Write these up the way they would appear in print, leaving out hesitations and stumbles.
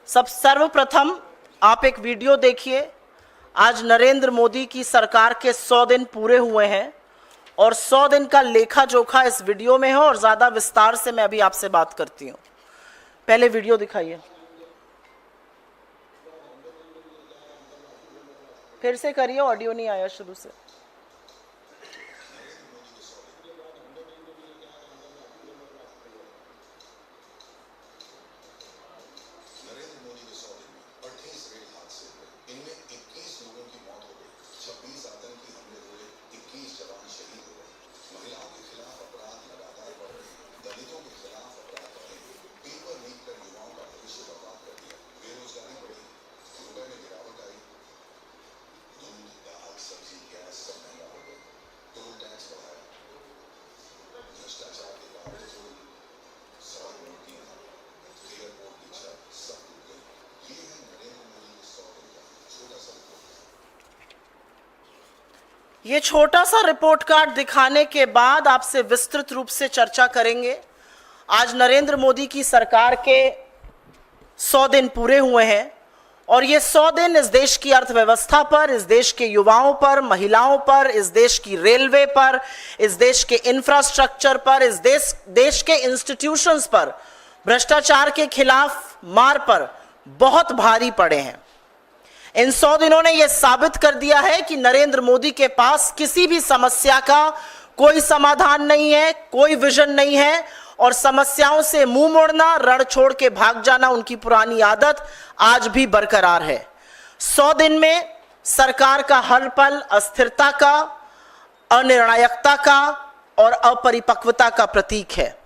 सर्वप्रथम आप एक वीडियो देखिए। आज नरेंद्र मोदी की सरकार के 100 दिन पूरे हुए हैं और 100 दिन का लेखा जोखा इस वीडियो में है और ज़्यादा विस्तार से मैं अभी आपसे बात करती हूँ। पहले वीडियो दिखाइए, फिर से करिए, ऑडियो नहीं आया शुरू से। ये छोटा सा रिपोर्ट कार्ड दिखाने के बाद आपसे विस्तृत रूप से चर्चा करेंगे। आज नरेंद्र मोदी की सरकार के 100 दिन पूरे हुए हैं और ये 100 दिन इस देश की अर्थव्यवस्था पर, इस देश के युवाओं पर, महिलाओं पर, इस देश की रेलवे पर, इस देश के इंफ्रास्ट्रक्चर पर, इस देश के इंस्टीट्यूशंस पर, भ्रष्टाचार के खिलाफ मार पर बहुत भारी पड़े हैं। इन 100 दिनों ने यह साबित कर दिया है कि नरेंद्र मोदी के पास किसी भी समस्या का कोई समाधान नहीं है, कोई विजन नहीं है और समस्याओं से मुंह मोड़ना, रण छोड़ के भाग जाना उनकी पुरानी आदत आज भी बरकरार है। 100 दिन में सरकार का हर पल अस्थिरता का, अनिर्णायकता का और अपरिपक्वता का प्रतीक है।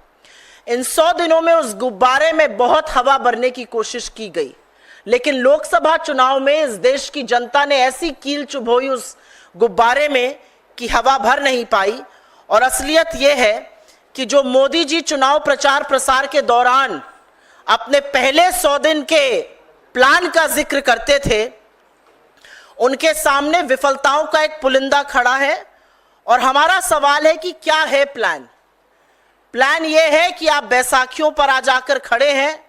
इन 100 दिनों में उस गुब्बारे में बहुत हवा भरने की कोशिश की गई, लेकिन लोकसभा चुनाव में इस देश की जनता ने ऐसी कील चुभोई उस गुब्बारे में कि हवा भर नहीं पाई। और असलियत यह है कि जो मोदी जी चुनाव प्रचार प्रसार के दौरान अपने पहले 100 दिन के प्लान का जिक्र करते थे, उनके सामने विफलताओं का एक पुलिंदा खड़ा है। और हमारा सवाल है कि क्या है प्लान। प्लान यह है कि आप बैसाखियों पर आ जाकर खड़े हैं,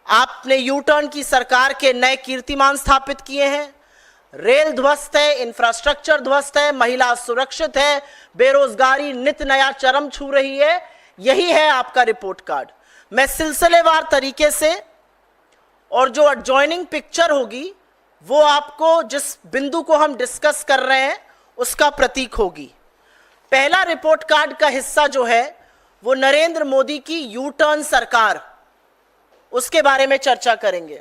आपने यू टर्न की सरकार के नए कीर्तिमान स्थापित किए हैं, रेल ध्वस्त है, इंफ्रास्ट्रक्चर ध्वस्त है, महिला सुरक्षित है, बेरोजगारी नित नया चरम छू रही है। यही है आपका रिपोर्ट कार्ड। मैं सिलसिलेवार तरीके से और जो एडजॉइनिंग पिक्चर होगी वो आपको जिस बिंदु को हम डिस्कस कर रहे हैं उसका प्रतीक होगी। पहला रिपोर्ट कार्ड का हिस्सा जो है वो नरेंद्र मोदी की यू टर्न सरकार, उसके बारे में चर्चा करेंगे।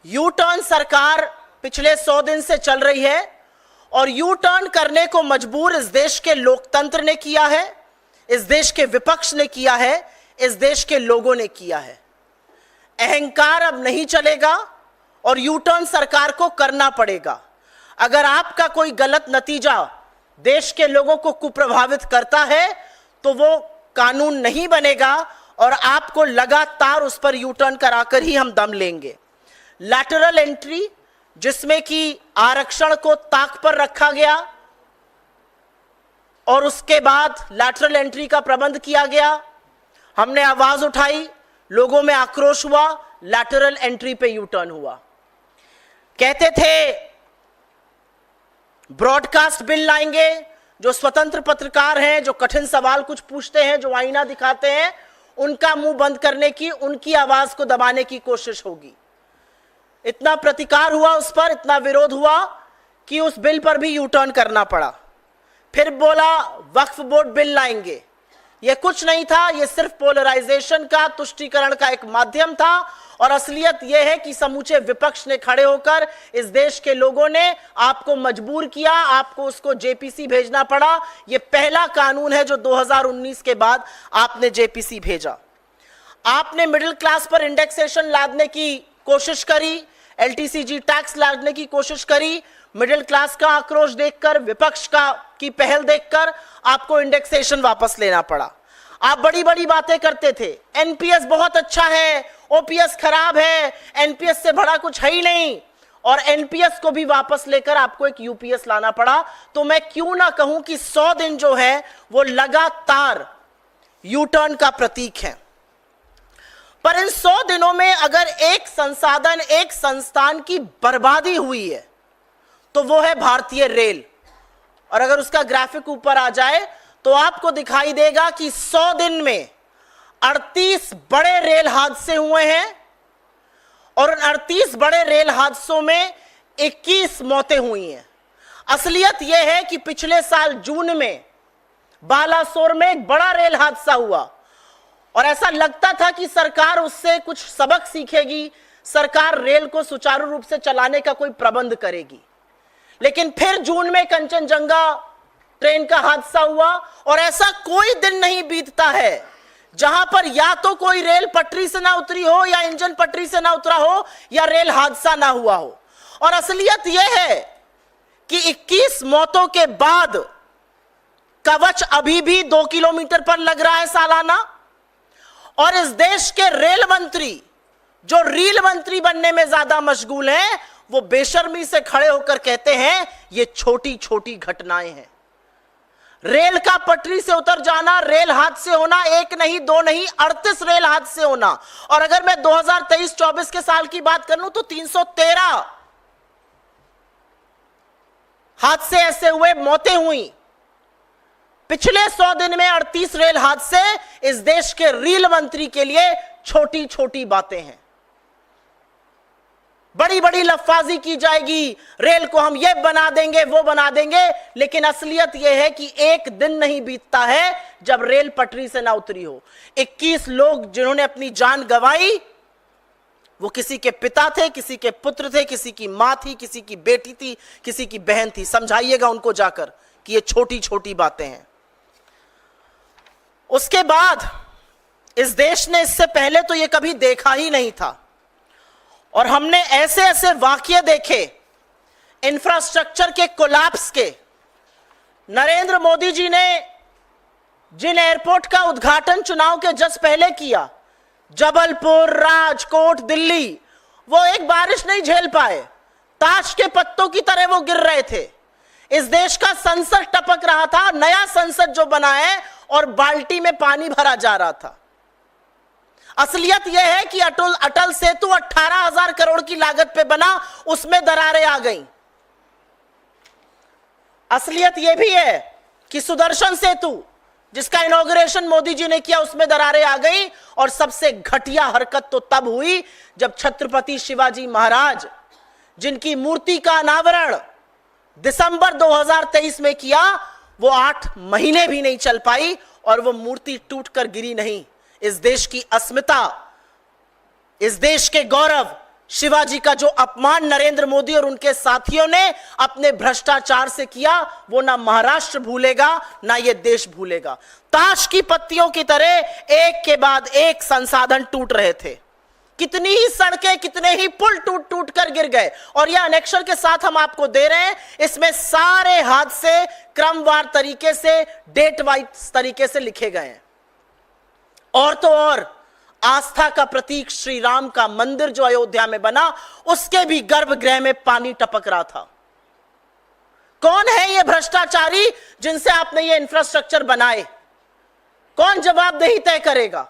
यू टर्न सरकार पिछले 100 दिन से चल रही है और यू टर्न करने को मजबूर इस देश के लोकतंत्र ने किया है, इस देश के विपक्ष ने किया है, इस देश के लोगों ने किया है। अहंकार अब नहीं चलेगा और यू टर्न सरकार को करना पड़ेगा। अगर आपका कोई गलत नतीजा देश के लोगों को कुप्रभावित करता है तो वो कानून नहीं बनेगा और आपको लगातार उस पर यू टर्न कराकर ही हम दम लेंगे। लैटरल एंट्री, जिसमें कि आरक्षण को ताक पर रखा गया और उसके बाद लैटरल एंट्री का प्रबंध किया गया, हमने आवाज उठाई, लोगों में आक्रोश हुआ, लैटरल एंट्री पे यू टर्न हुआ। कहते थे ब्रॉडकास्ट बिल लाएंगे, जो स्वतंत्र पत्रकार हैं, जो कठिन सवाल कुछ पूछते हैं, जो आईना दिखाते हैं, उनका मुंह बंद करने की, उनकी आवाज को दबाने की कोशिश होगी। इतना प्रतिकार हुआ उस पर, इतना विरोध हुआ कि उस बिल पर भी यू टर्न करना पड़ा। फिर बोला वक्फ बोर्ड बिल लाएंगे। यह कुछ नहीं था, यह सिर्फ पोलराइजेशन का, तुष्टीकरण का एक माध्यम था। और असलियत यह है कि समूचे विपक्ष ने खड़े होकर इस देश के लोगों ने आपको मजबूर किया, आपको उसको जेपीसी भेजना पड़ा। यह पहला कानून है जो 2019 के बाद आपने जेपीसी भेजा। आपने मिडिल क्लास पर इंडेक्सेशन लादने की कोशिश करी, एलटीसीजी टैक्स लादने की कोशिश करी। मिडिल क्लास का आक्रोश देखकर, विपक्ष की पहल देखकर आपको इंडेक्सेशन वापस लेना पड़ा। आप बड़ी बड़ी बातें करते थे, एनपीएस बहुत अच्छा है, ओपीएस खराब है, एनपीएस से बड़ा कुछ है ही नहीं, और एनपीएस को भी वापस लेकर आपको एक यूपीएस लाना पड़ा। तो मैं क्यों ना कहूं कि 100 दिन जो है वो लगातार यू टर्न का प्रतीक है। पर इन 100 दिनों में अगर एक संसाधन, एक संस्थान की बर्बादी हुई है तो वो है भारतीय रेल। और अगर उसका ग्राफिक ऊपर आ जाए तो आपको दिखाई देगा कि 100 दिन में 38 बड़े रेल हादसे हुए हैं और उन 38 बड़े रेल हादसों में 21 मौतें हुई हैं। असलियत यह है कि पिछले साल जून में बालासोर में एक बड़ा रेल हादसा हुआ और ऐसा लगता था कि सरकार उससे कुछ सबक सीखेगी, सरकार रेल को सुचारू रूप से चलाने का कोई प्रबंध करेगी। लेकिन फिर जून में कंचनजंगा ट्रेन का हादसा हुआ और ऐसा कोई दिन नहीं बीतता है जहां पर या तो कोई रेल पटरी से ना उतरी हो या इंजन पटरी से ना उतरा हो या रेल हादसा ना हुआ हो। और असलियत यह है कि 21 मौतों के बाद कवच अभी भी 2 किलोमीटर पर लग रहा है सालाना। और इस देश के रेल मंत्री जो रील मंत्री बनने में ज्यादा मशगूल हैं, वो बेशर्मी से खड़े होकर कहते हैं ये छोटी छोटी घटनाएं हैं। रेल का पटरी से उतर जाना, रेल हादसे होना, एक नहीं दो नहीं 38 रेल हादसे होना। और अगर मैं 2023-24 के साल की बात करूं तो 313 हादसे ऐसे हुए, मौतें हुई। पिछले 100 दिन में 38 रेल हादसे इस देश के रेल मंत्री के लिए छोटी छोटी बातें हैं। बड़ी बड़ी लफ्फाजी की जाएगी, रेल को हम ये बना देंगे वो बना देंगे, लेकिन असलियत यह है कि एक दिन नहीं बीतता है जब रेल पटरी से ना उतरी हो। 21 लोग जिन्होंने अपनी जान गंवाई, वो किसी के पिता थे, किसी के पुत्र थे, किसी की मां थी, किसी की बेटी थी, किसी की बहन थी। समझाइएगा उनको जाकर कि ये छोटी छोटी बातें हैं। उसके बाद इस देश ने इससे पहले तो ये कभी देखा ही नहीं था और हमने ऐसे ऐसे वाकये देखे इंफ्रास्ट्रक्चर के कोलैप्स के। नरेंद्र मोदी जी ने जिन एयरपोर्ट का उद्घाटन चुनाव के जस्ट पहले किया, जबलपुर, राजकोट, दिल्ली, वो एक बारिश नहीं झेल पाए, ताश के पत्तों की तरह वो गिर रहे थे। इस देश का संसद टपक रहा था, नया संसद जो बना है, और बाल्टी में पानी भरा जा रहा था। असलियत यह है कि अटल सेतु 18,000 करोड़ की लागत पे बना, उसमें दरारें आ गईं। असलियत यह भी है कि सुदर्शन सेतु जिसका इनॉग्रेशन मोदी जी ने किया, उसमें दरारें आ गई। और सबसे घटिया हरकत तो तब हुई जब छत्रपति शिवाजी महाराज, जिनकी मूर्ति का अनावरण दिसंबर 2023 में किया, वो 8 महीने भी नहीं चल पाई और वो मूर्ति टूटकर गिरी नहीं। इस देश की अस्मिता, इस देश के गौरव, शिवाजी का जो अपमान नरेंद्र मोदी और उनके साथियों ने अपने भ्रष्टाचार से किया, वो ना महाराष्ट्र भूलेगा ना ये देश भूलेगा। ताश की पत्तियों की तरह एक के बाद एक संसाधन टूट रहे थे। कितनी ही सड़कें, कितने ही पुल टूट टूट कर गिर गए। और यह अनेक्शर के साथ हम आपको दे रहे हैं, इसमें सारे हादसे क्रमवार तरीके से, डेट वाइज तरीके से लिखे गए हैं। और तो और आस्था का प्रतीक श्री राम का मंदिर जो अयोध्या में बना, उसके भी गर्भगृह में पानी टपक रहा था। कौन है ये भ्रष्टाचारी जिनसे आपने ये इंफ्रास्ट्रक्चर बनाए? कौन जवाबदेही तय करेगा?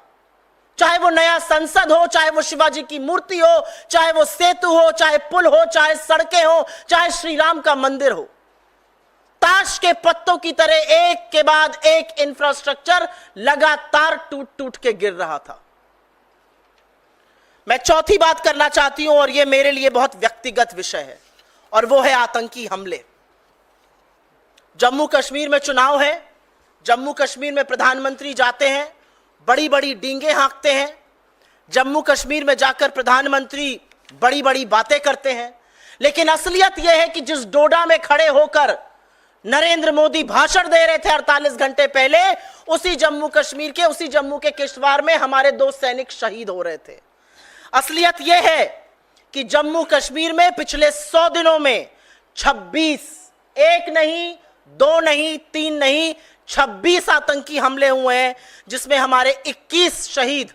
चाहे वो नया संसद हो, चाहे वो शिवाजी की मूर्ति हो, चाहे वो सेतु हो, चाहे पुल हो, चाहे सड़कें हो, चाहे श्री राम का मंदिर हो। ताश के पत्तों की तरह एक के बाद एक इंफ्रास्ट्रक्चर लगातार टूट टूट के गिर रहा था। मैं चौथी बात करना चाहती हूं और यह मेरे लिए बहुत व्यक्तिगत विषय है, और वो है आतंकी हमले। जम्मू कश्मीर में चुनाव है, जम्मू कश्मीर में प्रधानमंत्री जाते हैं, बड़ी बड़ी डींगे हाँकते हैं। जम्मू कश्मीर में जाकर प्रधानमंत्री बड़ी बड़ी बातें करते हैं, लेकिन असलियत यह है कि जिस डोडा में खड़े होकर नरेंद्र मोदी भाषण दे रहे थे 48 घंटे पहले, उसी जम्मू कश्मीर के, उसी जम्मू के किश्तवाड़ में हमारे 2 सैनिक शहीद हो रहे थे। असलियत यह है कि जम्मू कश्मीर में पिछले 100 दिनों में 26, एक नहीं, 2 नहीं, 3 नहीं, 26 आतंकी हमले हुए हैं, जिसमें हमारे 21 शहीद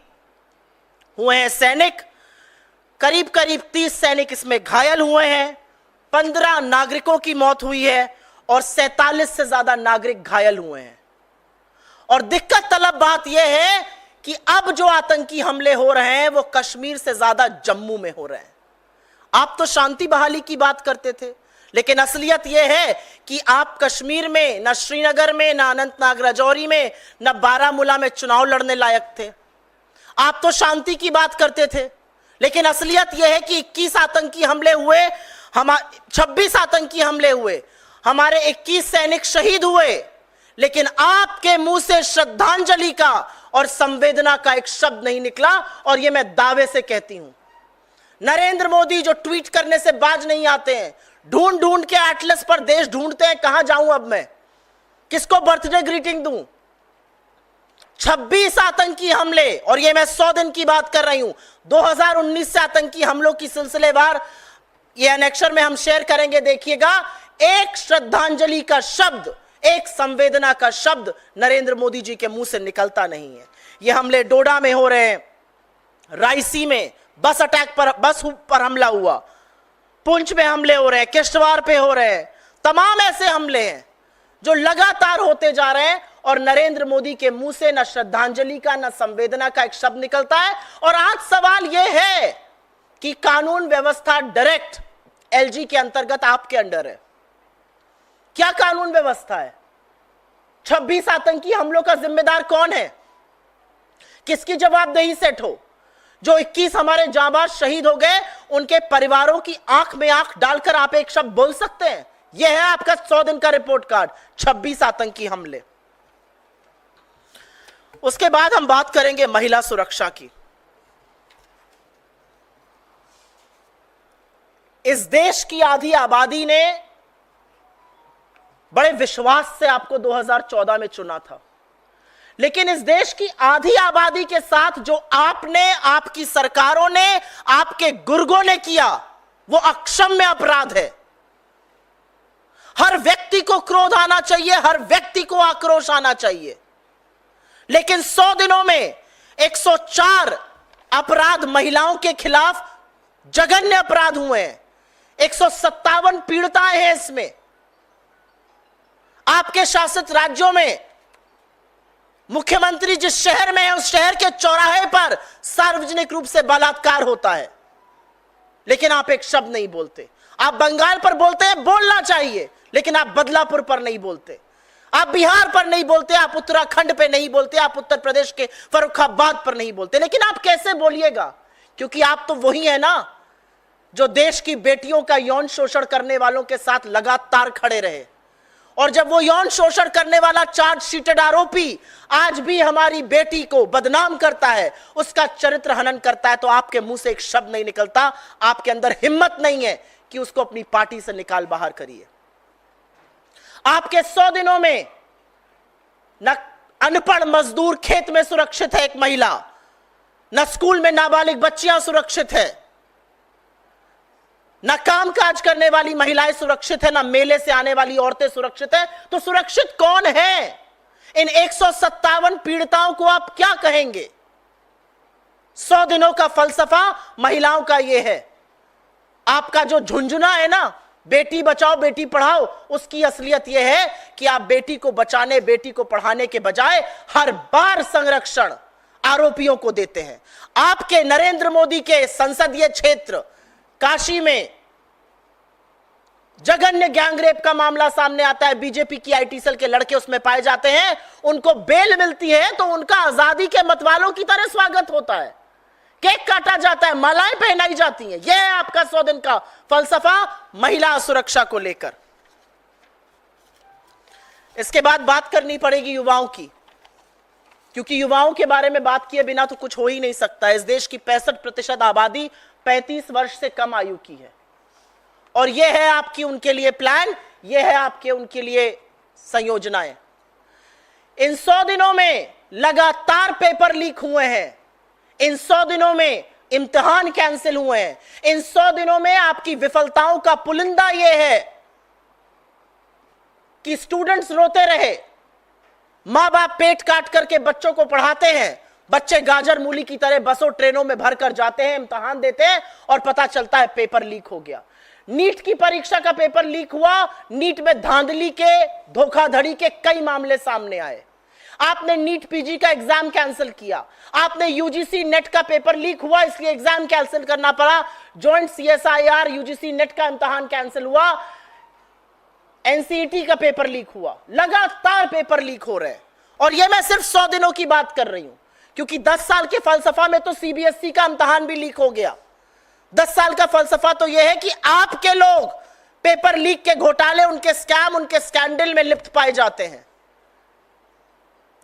हुए हैं सैनिक, करीब करीब 30 सैनिक इसमें घायल हुए हैं, 15 नागरिकों की मौत हुई है और 47 से ज्यादा नागरिक घायल हुए हैं। और दिक्कत तलब बात यह है कि अब जो आतंकी हमले हो रहे हैं वो कश्मीर से ज्यादा जम्मू में हो रहे हैं। आप तो शांति बहाली की बात करते थे, लेकिन असलियत यह है कि आप कश्मीर में, न श्रीनगर में, न अनंतनाग राजौरी में, न बारामूला में चुनाव लड़ने लायक थे। आप तो शांति की बात करते थे, लेकिन असलियत यह है कि 21 आतंकी हमले हुए, 26 आतंकी हमले हुए, हमारे 21 सैनिक शहीद हुए, लेकिन आपके मुंह से श्रद्धांजलि का और संवेदना का एक शब्द नहीं निकला। और यह मैं दावे से कहती हूं, नरेंद्र मोदी जो ट्वीट करने से बाज नहीं आते हैं, ढूंढ ढूंढ के एटलस पर देश ढूंढते हैं, कहां जाऊं अब मैं, किसको बर्थडे ग्रीटिंग दूं। 26 आतंकी हमले, और ये मैं 100 दिन की बात कर रही हूं। 2019 से आतंकी हमलों की सिलसिलेवार ये एनेक्शर में हम शेयर करेंगे, देखिएगा। एक श्रद्धांजलि का शब्द, एक संवेदना का शब्द नरेंद्र मोदी जी के मुंह से निकलता नहीं है। ये हमले डोडा में हो रहे हैं, रायसी में बस अटैक पर, बस पर हमला हुआ, पुंछ में हमले हो रहे हैं, किश्तवाड़ पे हो रहे हैं। तमाम ऐसे हमले हैं जो लगातार होते जा रहे हैं और नरेंद्र मोदी के मुंह से न श्रद्धांजलि का, न संवेदना का एक शब्द निकलता है। और आज सवाल यह है कि कानून व्यवस्था डायरेक्ट एलजी के अंतर्गत आपके अंडर है। क्या कानून व्यवस्था है? 26 आतंकी हमलों का जिम्मेदार कौन है? किसकी जवाबदेही सेट हो? जो 21 हमारे जांबाज शहीद हो गए, उनके परिवारों की आंख में आंख डालकर आप एक शब्द बोल सकते हैं? यह है आपका 100 दिन का रिपोर्ट कार्ड, 26 आतंकी हमले। उसके बाद हम बात करेंगे महिला सुरक्षा की। इस देश की आधी आबादी ने बड़े विश्वास से आपको 2014 में चुना था, लेकिन इस देश की आधी आबादी के साथ जो आपने, आपकी सरकारों ने, आपके गुर्गों ने किया, वो अक्षम्य अपराध है। हर व्यक्ति को क्रोध आना चाहिए, हर व्यक्ति को आक्रोश आना चाहिए, लेकिन 100 दिनों में 104 अपराध महिलाओं के खिलाफ जघन्य अपराध हुए हैं। 157 पीड़िताएं हैं इसमें। आपके शासित राज्यों में मुख्यमंत्री जिस शहर में है, उस शहर के चौराहे पर सार्वजनिक रूप से बलात्कार होता है, लेकिन आप एक शब्द नहीं बोलते। आप बंगाल पर बोलते हैं, बोलना चाहिए, लेकिन आप बदलापुर पर नहीं बोलते, आप बिहार पर नहीं बोलते, आप उत्तराखंड पे नहीं बोलते, आप उत्तर प्रदेश के फर्रुखाबाद पर नहीं बोलते। लेकिन आप कैसे बोलिएगा? क्योंकि आप तो वही है ना जो देश की बेटियों का यौन शोषण करने वालों के साथ लगातार खड़े रहे। और जब वो यौन शोषण करने वाला चार्जशीटेड आरोपी आज भी हमारी बेटी को बदनाम करता है, उसका चरित्र हनन करता है, तो आपके मुंह से एक शब्द नहीं निकलता। आपके अंदर हिम्मत नहीं है कि उसको अपनी पार्टी से निकाल बाहर करिए। आपके 100 दिनों में न अनपढ़ मजदूर खेत में सुरक्षित है एक महिला, न स्कूल में नाबालिग बच्चियां सुरक्षित है, न कामकाज करने वाली महिलाएं सुरक्षित है, न मेले से आने वाली औरतें सुरक्षित है। तो सुरक्षित कौन है? इन 157 पीड़िताओं को आप क्या कहेंगे? 100 दिनों का फलसफा महिलाओं का यह है। आपका जो झुंझुना है ना, बेटी बचाओ बेटी पढ़ाओ, उसकी असलियत यह है कि आप बेटी को बचाने, बेटी को पढ़ाने के बजाय हर बार संरक्षण आरोपियों को देते हैं। आपके नरेंद्र मोदी के संसदीय क्षेत्र काशी में जघन्य गैंगरेप का मामला सामने आता है। बीजेपी की आईटी सेल के लड़के उसमें पाए जाते हैं, उनको बेल मिलती है तो उनका आजादी के मतवालों की तरह स्वागत होता है, केक काटा जाता है, मालाएं पहनाई जाती हैं। यह है आपका 100 दिन का फलसफा महिला सुरक्षा को लेकर। इसके बाद बात करनी पड़ेगी युवाओं की, क्योंकि युवाओं के बारे में बात किए बिना तो कुछ हो ही नहीं सकता। इस देश की 65% आबादी 35 वर्ष से कम आयु की है, और यह है आपकी उनके लिए प्लान, यह है आपके उनके लिए संयोजनाएं। इन 100 दिनों में लगातार पेपर लीक हुए हैं, इन 100 दिनों में इम्तिहान कैंसिल हुए हैं, इन 100 दिनों में आपकी विफलताओं का पुलिंदा यह है कि स्टूडेंट्स रोते रहे, मां बाप पेट काट करके बच्चों को पढ़ाते हैं, बच्चे गाजर मूली की तरह बसों ट्रेनों में भरकर जाते हैं, इम्तिहान देते हैं और पता चलता है पेपर लीक हो गया। नीट की परीक्षा का पेपर लीक हुआ, नीट में धांधली के, धोखाधड़ी के कई मामले सामने आए। आपने नीट पीजी का एग्जाम कैंसिल किया, आपने यूजीसी नेट का पेपर लीक हुआ इसलिए एग्जाम कैंसिल करना पड़ा, जॉइंट सीएसआईआर यूजीसी नेट का इम्तिहान कैंसिल हुआ, एनसीईटी का पेपर लीक हुआ, लगातार पेपर लीक हो रहे हैं। और यह मैं सिर्फ 100 दिनों की बात कर रही हूं, क्योंकि 10 साल के फलसफा में तो सीबीएसई का इम्तिहान भी लीक हो गया। 10 साल का फलसफा तो यह है कि आपके लोग पेपर लीक के घोटाले, उनके स्कैम, उनके स्कैंडल में लिप्त पाए जाते हैं।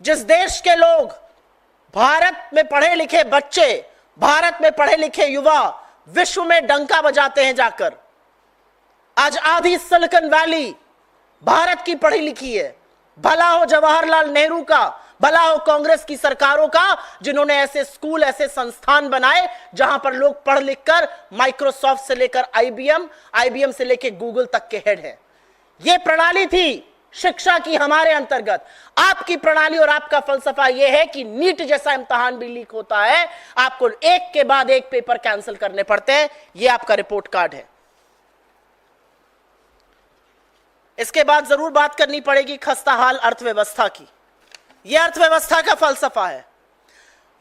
जिस देश के लोग, भारत में पढ़े लिखे बच्चे, भारत में पढ़े लिखे युवा विश्व में डंका बजाते हैं जाकर, आज आधी सिलिकॉन वैली भारत की पढ़ी लिखी है। भला हो जवाहरलाल नेहरू का, भला हो कांग्रेस की सरकारों का, जिन्होंने ऐसे स्कूल, ऐसे संस्थान बनाए जहां पर लोग पढ़ लिख कर माइक्रोसॉफ्ट से लेकर आईबीएम से लेकर गूगल तक के हेड हैं। यह प्रणाली थी शिक्षा की हमारे अंतर्गत। आपकी प्रणाली और आपका फलसफा यह है कि नीट जैसा इम्तिहान भी लीक होता है, आपको एक के बाद एक पेपर कैंसिल करने पड़ते हैं। यह आपका रिपोर्ट कार्ड है। इसके बाद जरूर बात करनी पड़ेगी खस्ता हाल अर्थव्यवस्था की। यह अर्थव्यवस्था का फलसफा है।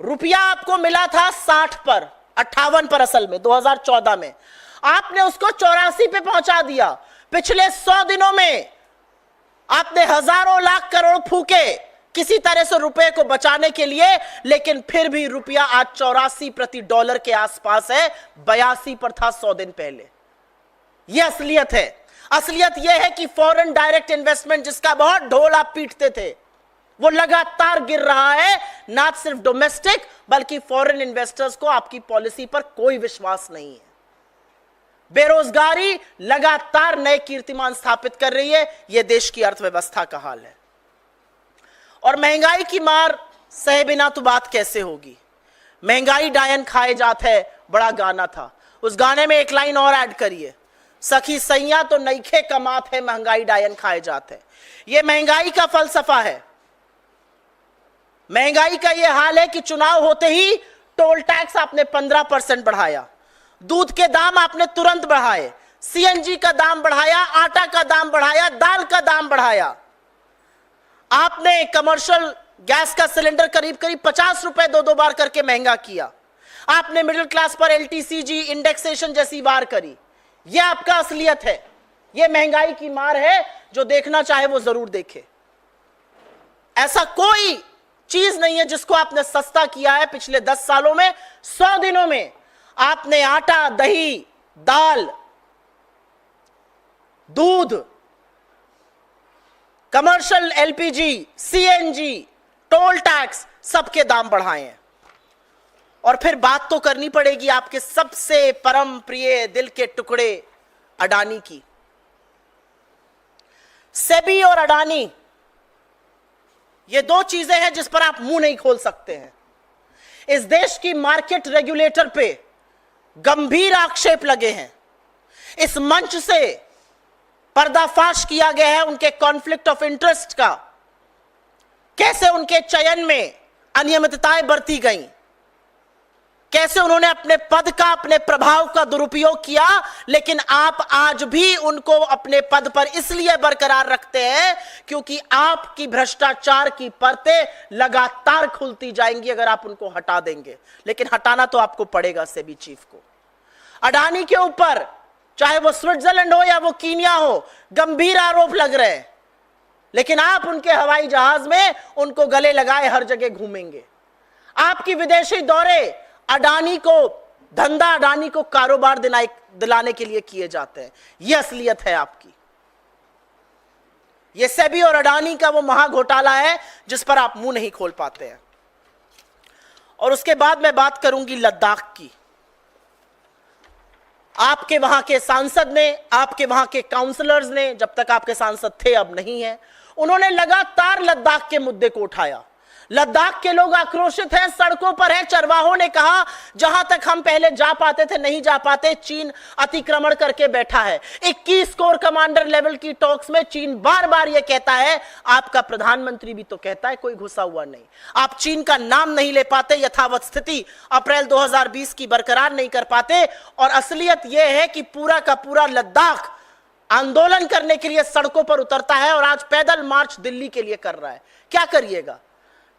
रुपया आपको मिला था 60 पर, 58 पर असल में 2014 में, आपने उसको 84 पे पहुंचा दिया। पिछले 100 दिनों में आपने हजारों लाख करोड़ फूके किसी तरह से रुपए को बचाने के लिए, लेकिन फिर भी रुपया आज 84 प्रति डॉलर के आसपास है, 82 पर था 100 दिन पहले। यह असलियत है। असलियत यह है कि फॉरेन डायरेक्ट इन्वेस्टमेंट, जिसका बहुत ढोल आप पीटते थे, वो लगातार गिर रहा है। ना सिर्फ डोमेस्टिक बल्कि फॉरेन इन्वेस्टर्स को आपकी पॉलिसी पर कोई विश्वास नहीं है। बेरोजगारी लगातार नए कीर्तिमान स्थापित कर रही है। यह देश की अर्थव्यवस्था का हाल है। और महंगाई की मार सहे बिना तो बात कैसे होगी। महंगाई डायन खाए जात है, बड़ा गाना था, उस गाने में एक लाइन और ऐड करिए, सखी सैया तो नईखे कमात है, महंगाई डायन खाए जात है। यह महंगाई का फलसफा है। महंगाई का यह हाल है कि चुनाव होते ही टोल टैक्स आपने 15% बढ़ाया, दूध के दाम आपने तुरंत बढ़ाए, सीएनजी का दाम बढ़ाया, आटा का दाम बढ़ाया, दाल का दाम बढ़ाया। आपने कमर्शियल गैस का सिलेंडर करीब करीब 50 रुपए 2-2 बार करके महंगा किया। आपने मिडिल क्लास पर एलटीसीजी इंडेक्सेशन जैसी वार करी। यह आपका असलियत है। यह महंगाई की मार है। जो देखना चाहे वो जरूर देखे। ऐसा कोई चीज नहीं है जिसको आपने सस्ता किया है पिछले 10 सालों में। 100 दिनों में आपने आटा, दही, दाल, दूध, commercial LPG, CNG, toll tax, सबके दाम बढ़ाए हैं। और फिर बात तो करनी पड़ेगी आपके सबसे परम प्रिय दिल के टुकड़े अडानी की। सेबी और अडानी, ये दो चीजें हैं जिस पर आप मुंह नहीं खोल सकते हैं। इस देश की मार्केट रेगुलेटर पे गंभीर आक्षेप लगे हैं। इस मंच से पर्दाफाश किया गया है उनके कॉन्फ्लिक्ट ऑफ इंटरेस्ट का, कैसे उनके चयन में अनियमितताएं बरती गईं, कैसे उन्होंने अपने पद का, अपने प्रभाव का दुरुपयोग किया। लेकिन आप आज भी उनको अपने पद पर इसलिए बरकरार रखते हैं क्योंकि आपकी भ्रष्टाचार की परतें लगातार खुलती जाएंगी अगर आप उनको हटा देंगे। लेकिन हटाना तो आपको पड़ेगा सेबी चीफ को। अडानी के ऊपर, चाहे वो स्विट्जरलैंड हो या वो कीनिया हो, गंभीर आरोप लग रहे हैं, लेकिन आप उनके हवाई जहाज में उनको गले लगाए हर जगह घूमेंगे। आपकी विदेशी दौरे अडानी को धंधा, अडानी को कारोबार दिलाने के लिए किए जाते हैं। यह असलियत है आपकी। यह सेबी और अडानी का वो महाघोटाला है जिस पर आप मुंह नहीं खोल पाते हैं। और उसके बाद मैं बात करूंगी लद्दाख की। आपके वहां के सांसद ने, आपके वहां के काउंसलर्स ने, जब तक आपके सांसद थे अब नहीं है, उन्होंने लगातार लद्दाख के मुद्दे को उठाया। लद्दाख के लोग आक्रोशित हैं, सड़कों पर हैं। चरवाहों ने कहा जहां तक हम पहले जा पाते थे नहीं जा पाते, चीन अतिक्रमण करके बैठा है। 21 कोर कमांडर लेवल की टॉक्स में चीन बार बार यह कहता है, आपका प्रधानमंत्री भी तो कहता है कोई घुसा हुआ नहीं। आप चीन का नाम नहीं ले पाते, यथावत स्थिति अप्रैल 2020 की बरकरार नहीं कर पाते। और असलियत यह है कि पूरा का पूरा लद्दाख आंदोलन करने के लिए सड़कों पर उतरता है और आज पैदल मार्च दिल्ली के लिए कर रहा है। क्या करिएगा,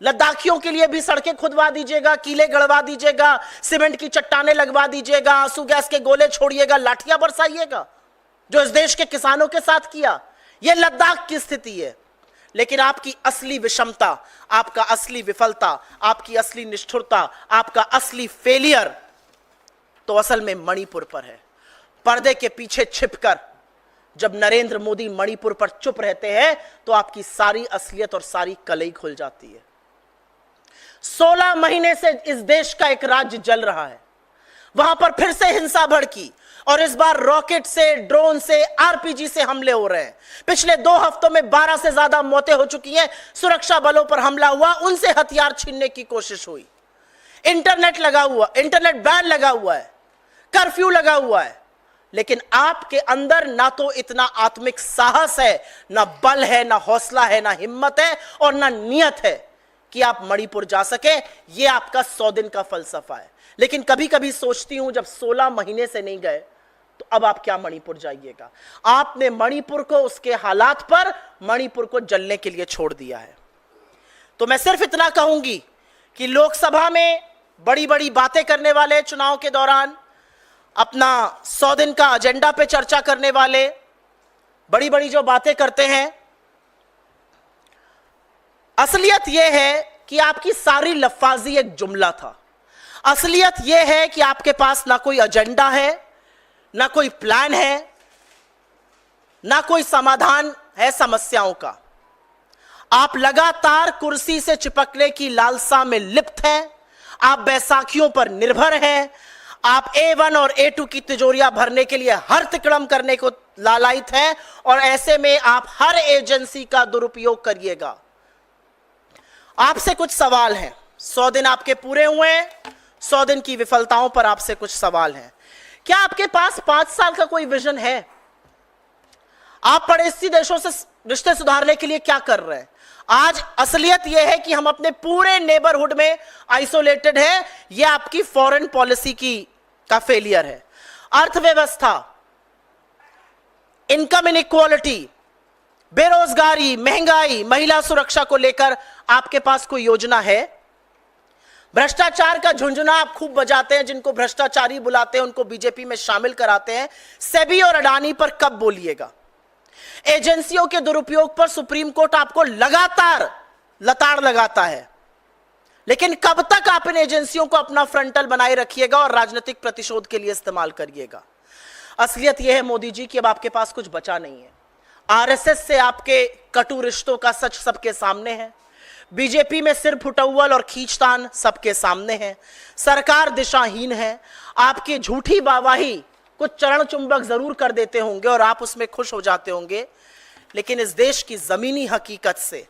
लद्दाखियों के लिए भी सड़कें खुदवा दीजिएगा, किले गड़वा दीजिएगा, सीमेंट की चट्टानें लगवा दीजिएगा, आंसू गैस के गोले छोड़िएगा, लाठियां बरसाइएगा, जो इस देश के किसानों के साथ किया। यह लद्दाख की स्थिति है। लेकिन आपकी असली विषमता, आपका असली विफलता, आपकी असली निष्ठुरता, आपका असली फेलियर तो असल में मणिपुर पर है। पर्दे के पीछे छिपकर जब नरेंद्र मोदी मणिपुर पर चुप रहते हैं तो आपकी सारी असलियत और सारी कलई खुल जाती है। 16 महीने से इस देश का एक राज्य जल रहा है, वहां पर फिर से हिंसा भड़की और इस बार रॉकेट से, ड्रोन से, आरपीजी से हमले हो रहे हैं। पिछले 2 हफ्तों में 12 से ज्यादा मौतें हो चुकी हैं। सुरक्षा बलों पर हमला हुआ, उनसे हथियार छीनने की कोशिश हुई। इंटरनेट लगा हुआ, इंटरनेट बैन लगा हुआ है, कर्फ्यू लगा हुआ है। लेकिन आपके अंदर ना तो इतना आत्मिक साहस है, ना बल है, ना हौसला है, ना हिम्मत है और ना नियत है कि आप मणिपुर जा सके। यह आपका 100 दिन का फलसफा है। लेकिन कभी कभी सोचती हूं, जब 16 महीने से नहीं गए तो अब आप क्या मणिपुर जाइएगा? आपने मणिपुर को उसके हालात पर, मणिपुर को जलने के लिए छोड़ दिया है। तो मैं सिर्फ इतना कहूंगी कि लोकसभा में बड़ी बड़ी बातें करने वाले, चुनाव के दौरान अपना 100 दिन का एजेंडा पे चर्चा करने वाले, बड़ी बड़ी जो बातें करते हैं, असलियत यह है कि आपकी सारी लफ्फाजी एक जुमला था। असलियत यह है कि आपके पास ना कोई एजेंडा है, ना कोई प्लान है, ना कोई समाधान है समस्याओं का। आप लगातार कुर्सी से चिपकने की लालसा में लिप्त हैं। आप बैसाखियों पर निर्भर हैं। आप A1 और A2 की तिजोरियां भरने के लिए हर तिकड़म करने को लालायित हैं और ऐसे में आप हर एजेंसी का दुरुपयोग करिएगा। आपसे कुछ सवाल हैं। 100 दिन आपके पूरे हुए हैं। 100 दिन की विफलताओं पर आपसे कुछ सवाल हैं। क्या आपके पास 5 साल का कोई विजन है? आप पड़ोसी देशों से रिश्ते सुधारने के लिए क्या कर रहे हैं? आज असलियत यह है कि हम अपने पूरे नेबरहुड में आइसोलेटेड है। यह आपकी फॉरेन पॉलिसी का फेलियर है। अर्थव्यवस्था, इनकम इनइक्वालिटी, बेरोजगारी, महंगाई, महिला सुरक्षा को लेकर आपके पास कोई योजना है? भ्रष्टाचार का झुंझुना आप खूब बजाते हैं। जिनको भ्रष्टाचारी बुलाते हैं उनको बीजेपी में शामिल कराते हैं। सेबी और अडानी पर कब बोलिएगा? एजेंसियों के दुरुपयोग पर सुप्रीम कोर्ट आपको लगातार लताड़ लगाता है। लेकिन कब तक आप इन एजेंसियों को अपना फ्रंटल बनाए रखिएगा और राजनीतिक प्रतिशोध के लिए इस्तेमाल करिएगा? असलियत यह है मोदी जी कि अब आपके पास कुछ बचा नहीं है। आरएसएस से आपके कटु रिश्तों का सच सबके सामने है। बीजेपी में सिर फुटौल और खींचतान सबके सामने है। सरकार दिशाहीन है। आपकी झूठी वाहवाही कुछ चरण चुंबक जरूर कर देते होंगे और आप उसमें खुश हो जाते होंगे, लेकिन इस देश की जमीनी हकीकत से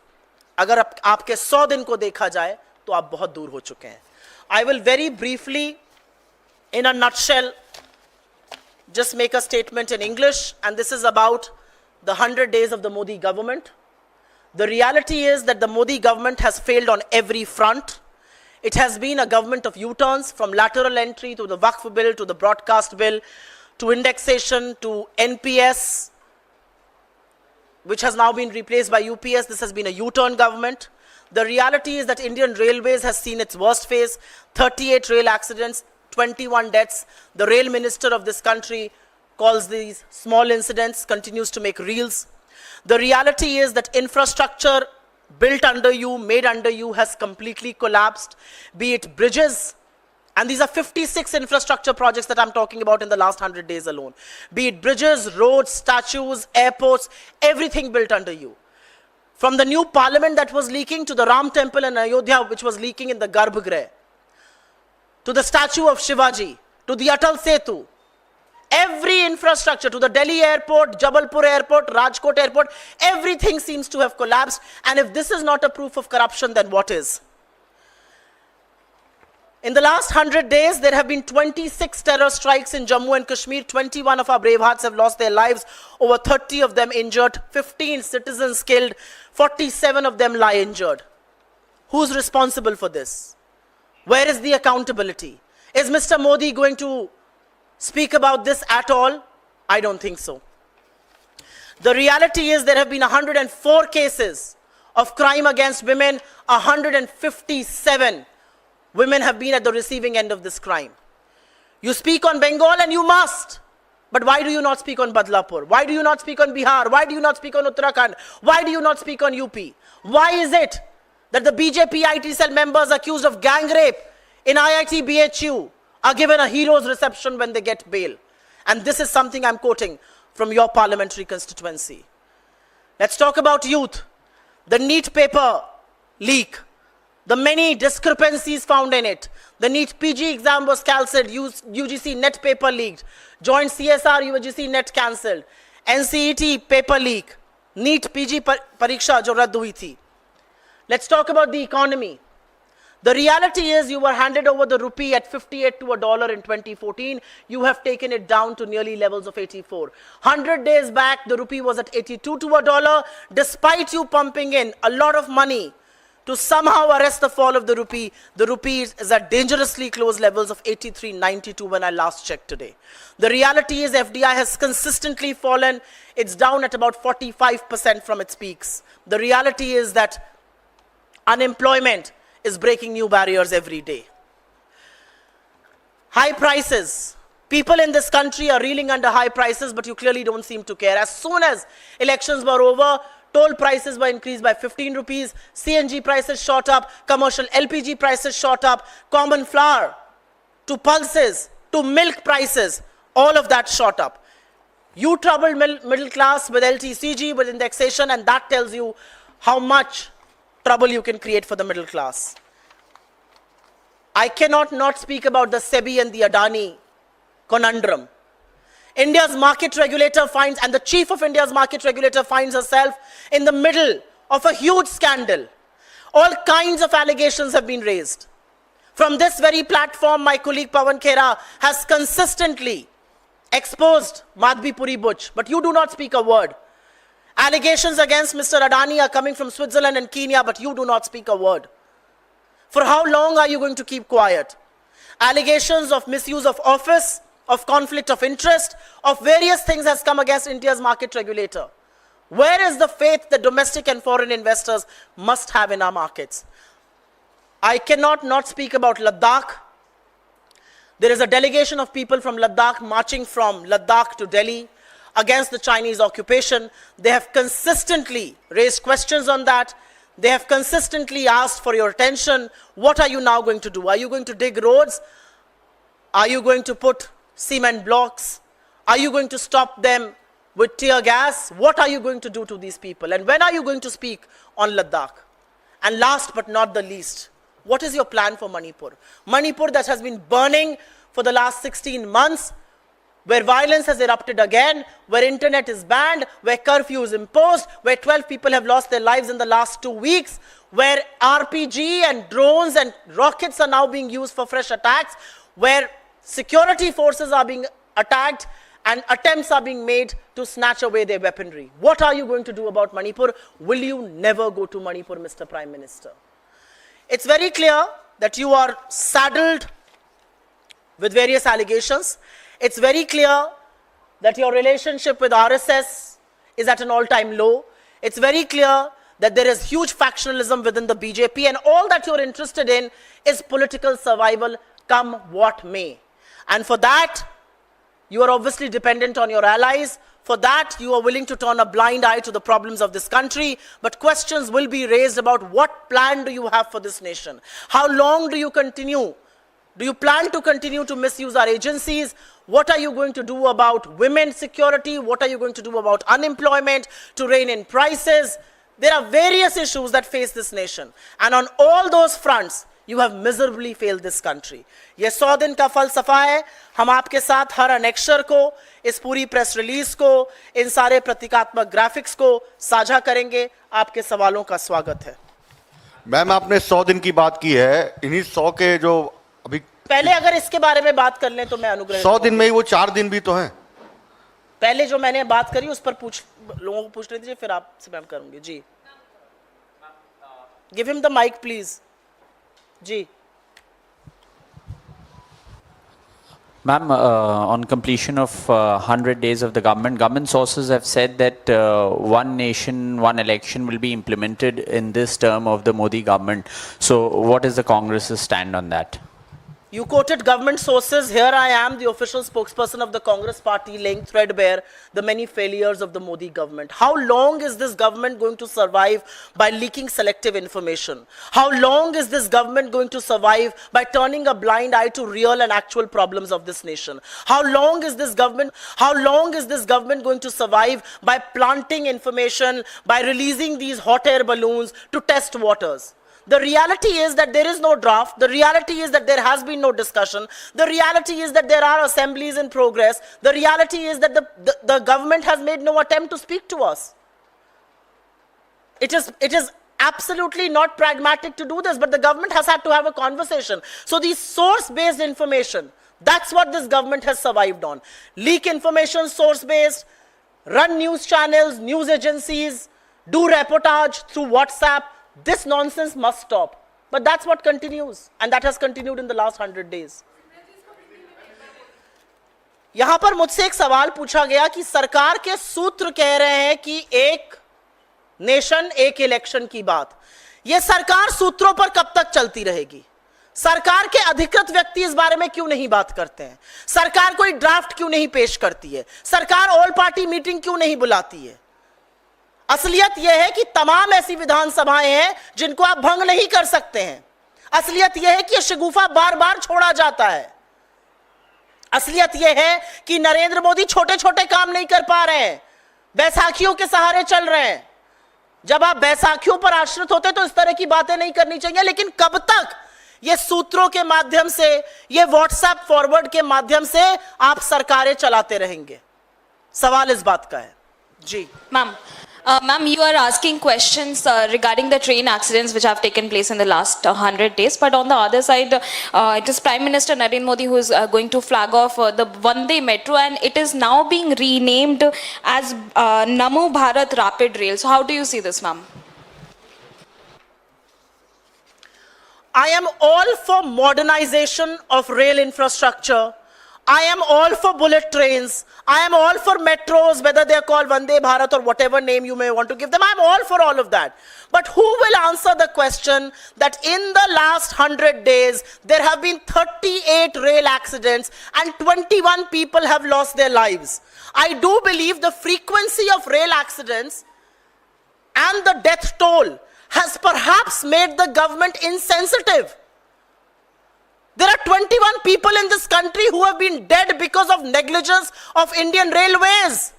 अगर आपके 100 दिन को देखा जाए तो आप बहुत दूर हो चुके हैं। I will very briefly in a nutshell just make a statement in English, and this is about the 100 days of the Modi government. The reality is that the Modi government has failed on every front. It has been a government of U-turns, from lateral entry to the Waqf bill, to the broadcast bill, to indexation, to NPS, which has now been replaced by UPS. This has been a U-turn government. The reality is that Indian Railways has seen its worst phase, 38 rail accidents, 21 deaths. The rail minister of this country calls these small incidents, continues to make reels. The reality is that infrastructure built under you, made under you, has completely collapsed, be it bridges, and these are 56 infrastructure projects that I'm talking about in the last 100 days alone. Be it bridges, roads, statues, airports, everything built under you. From the new parliament that was leaking, to the Ram temple in Ayodhya which was leaking in the Garbhagriha, to the statue of Shivaji, to the Atal Setu, every infrastructure, to the Delhi airport, Jabalpur airport, Rajkot airport, everything seems to have collapsed. And if this is not a proof of corruption, then what is? In the last 100 days, there have been 26 terror strikes in Jammu and Kashmir. 21 of our brave hearts have lost their lives, over 30 of them injured, 15 citizens killed, 47 of them lie injured. Who's responsible for this? Where is the accountability? Is Mr. Modi going to speak about this at all? I don't think so. The reality is there have been 104 cases of crime against women 157 women have been at the receiving end of this crime. You speak on Bengal and you must. But why do you not speak on Badlapur? Why do you not speak on Bihar? Why do you not speak on Uttarakhand? Why do you not speak on UP? Why is it that the BJP IT cell members accused of gang rape in IIT BHU are given a hero's reception when they get bail? And this is something I'm quoting from your parliamentary constituency. Let's talk about youth. The NEET paper leak, the many discrepancies found in it. The NEET PG exam was cancelled, UGC NET paper leaked, joint CSR UGC NET cancelled, NCET paper leak, NEET PG pariksha jo radd hui thi. Let's talk about the economy. The reality is you were handed over the rupee at 58 to a dollar in 2014. You have taken it down to nearly levels of 84. 100 days back, the rupee was at 82 to a dollar, despite you pumping in a lot of money to somehow arrest the fall of the rupee is at dangerously close levels of 83.92 when I last checked today. The reality is FDI has consistently fallen. It's down at about 45% from its peaks. The reality is that unemployment is breaking new barriers every day. High prices. People in this country are reeling under high prices, but you clearly don't seem to care. As soon as elections were over, toll prices were increased by 15 rupees, CNG prices shot up, commercial LPG prices shot up, common flour to pulses to milk prices, all of that shot up. You troubled middle class with LTCG, with indexation, and that tells you how much trouble you can create for the middle class. I cannot not speak about the SEBI and the Adani conundrum. India's market regulator finds, and the chief of India's market regulator finds herself in the middle of a huge scandal. All kinds of allegations have been raised. From this very platform, my colleague Pawan Khera has consistently exposed Madhvi Puri Butch, but you do not speak a word. Allegations against Mr. Adani are coming from Switzerland and Kenya, but you do not speak a word. For how long are you going to keep quiet? Allegations of misuse of office, of conflict of interest, of various things has come against India's market regulator. Where is the faith that domestic and foreign investors must have in our markets? I cannot not speak about Ladakh. There is a delegation of people from Ladakh marching from Ladakh to Delhi against the Chinese occupation. They have consistently raised questions on that. They have consistently asked for your attention. What are you now going to do? Are you going to dig roads? Are you going to put cement blocks? Are you going to stop them with tear gas? What are you going to do to these people? And when are you going to speak on Ladakh? And last but not the least, what is your plan for Manipur? Manipur that has been burning for the last 16 months, where violence has erupted again, where internet is banned, where curfew is imposed, where 12 people have lost their lives in the last 2 weeks, where RPG and drones and rockets are now being used for fresh attacks, where security forces are being attacked and attempts are being made to snatch away their weaponry. What are you going to do about Manipur? Will you never go to Manipur, Mr. Prime Minister? It's very clear that you are saddled with various allegations. It's very clear that your relationship with RSS is at an all-time low. It's very clear that there is huge factionalism within the BJP, and all that you're interested in is political survival, come what may. And for that, you are obviously dependent on your allies. For that, you are willing to turn a blind eye to the problems of this country. But questions will be raised about what plan do you have for this nation? How long do you continue? Do you plan to continue to misuse our agencies? What are you going to do about women's security? What are you going to do about unemployment, to rein in prices? There are various issues that face this nation. And on all those fronts, you have miserably failed this country. ये 100 दिन का फलसफा है. हम आपके साथ हर अनेक्शर को, इस पूरी प्रेस रिलीज को, इन सारे प्रतीकात्मक ग्राफिक्स को साझा करेंगे. आपके सवालों का स्वागत है. मैम, आपने 100 दिन की बात की है. इन्हीं 100 के जो अभी पहले अगर इसके बारे में बात कर लें तो मैं अनुग्रह 100 दिन में ही वो 4 दिन भी तो हैं. पहले जो मैंने बात करी उस पर लोगों को पूछ लीजिए, फिर आपसे मैं करूंगी. जी, give him the mic please. जी, Ma'am, on completion of 100 days of the government sources have said that one nation, one election will be implemented in this term of the Modi government. So what is the Congress's stand on that? You quoted government sources. Here I am, the official spokesperson of the Congress party, laying threadbare the many failures of the Modi government. How long is this government going to survive by leaking selective information? How long is this government going to survive by turning a blind eye to real and actual problems of this nation? How long is this government going to survive by planting information, by releasing these hot air balloons to test waters? The reality is that there is no draft. The reality is that there has been no discussion. The reality is that there are assemblies in progress. The reality is that the government has made no attempt to speak to us. It is absolutely not pragmatic to do this, but the government has had to have a conversation. So these source-based information, that's what this government has survived on. Leak information, source-based, run news channels, news agencies, do reportage through WhatsApp. This nonsense must stop. But that's what continues. And that has continued in the last 100 days. यहां पर मुझसे एक सवाल पूछा गया कि सरकार के सूत्र कह रहे हैं कि एक नेशन एक इलेक्शन की बात. यह सरकार सूत्रों पर कब तक चलती रहेगी? सरकार के अधिकृत व्यक्ति इस बारे में क्यों नहीं बात करते हैं? सरकार कोई ड्राफ्ट क्यों नहीं पेश करती है? सरकार ऑल पार्टी मीटिंग क्यों नहीं बुलाती है? असलियत यह है कि तमाम ऐसी विधानसभाएं हैं जिनको आप भंग नहीं कर सकते हैं. असलियत यह है कि शगुफा बार बार छोड़ा जाता है. असलियत यह है कि नरेंद्र मोदी छोटे छोटे काम नहीं कर पा रहे हैं, बैसाखियों के सहारे चल रहे हैं. जब आप बैसाखियों पर आश्रित होते तो इस तरह की बातें नहीं करनी चाहिए. लेकिन कब तक ये सूत्रों के माध्यम से, ये व्हाट्सएप फॉरवर्ड के माध्यम से आप सरकारें चलाते रहेंगे? सवाल इस बात का है. जी Ma'am, you are asking questions regarding the train accidents which have taken place in the last 100 days. But on the other side, it is Prime Minister Narendra Modi who is going to flag off the Vande Metro, and it is now being renamed as Namo Bharat Rapid Rail. So how do you see this, ma'am? I am all for modernization of rail infrastructure. I am all for bullet trains. I am all for metros, whether they are called Vande Bharat or whatever name you may want to give them. I am all for all of that. But who will answer the question that in the last 100 days, there have been 38 rail accidents and 21 people have lost their lives? I do believe the frequency of rail accidents and the death toll has perhaps made the government insensitive. There are 21 people in this country who have been dead because of negligence of Indian Railways.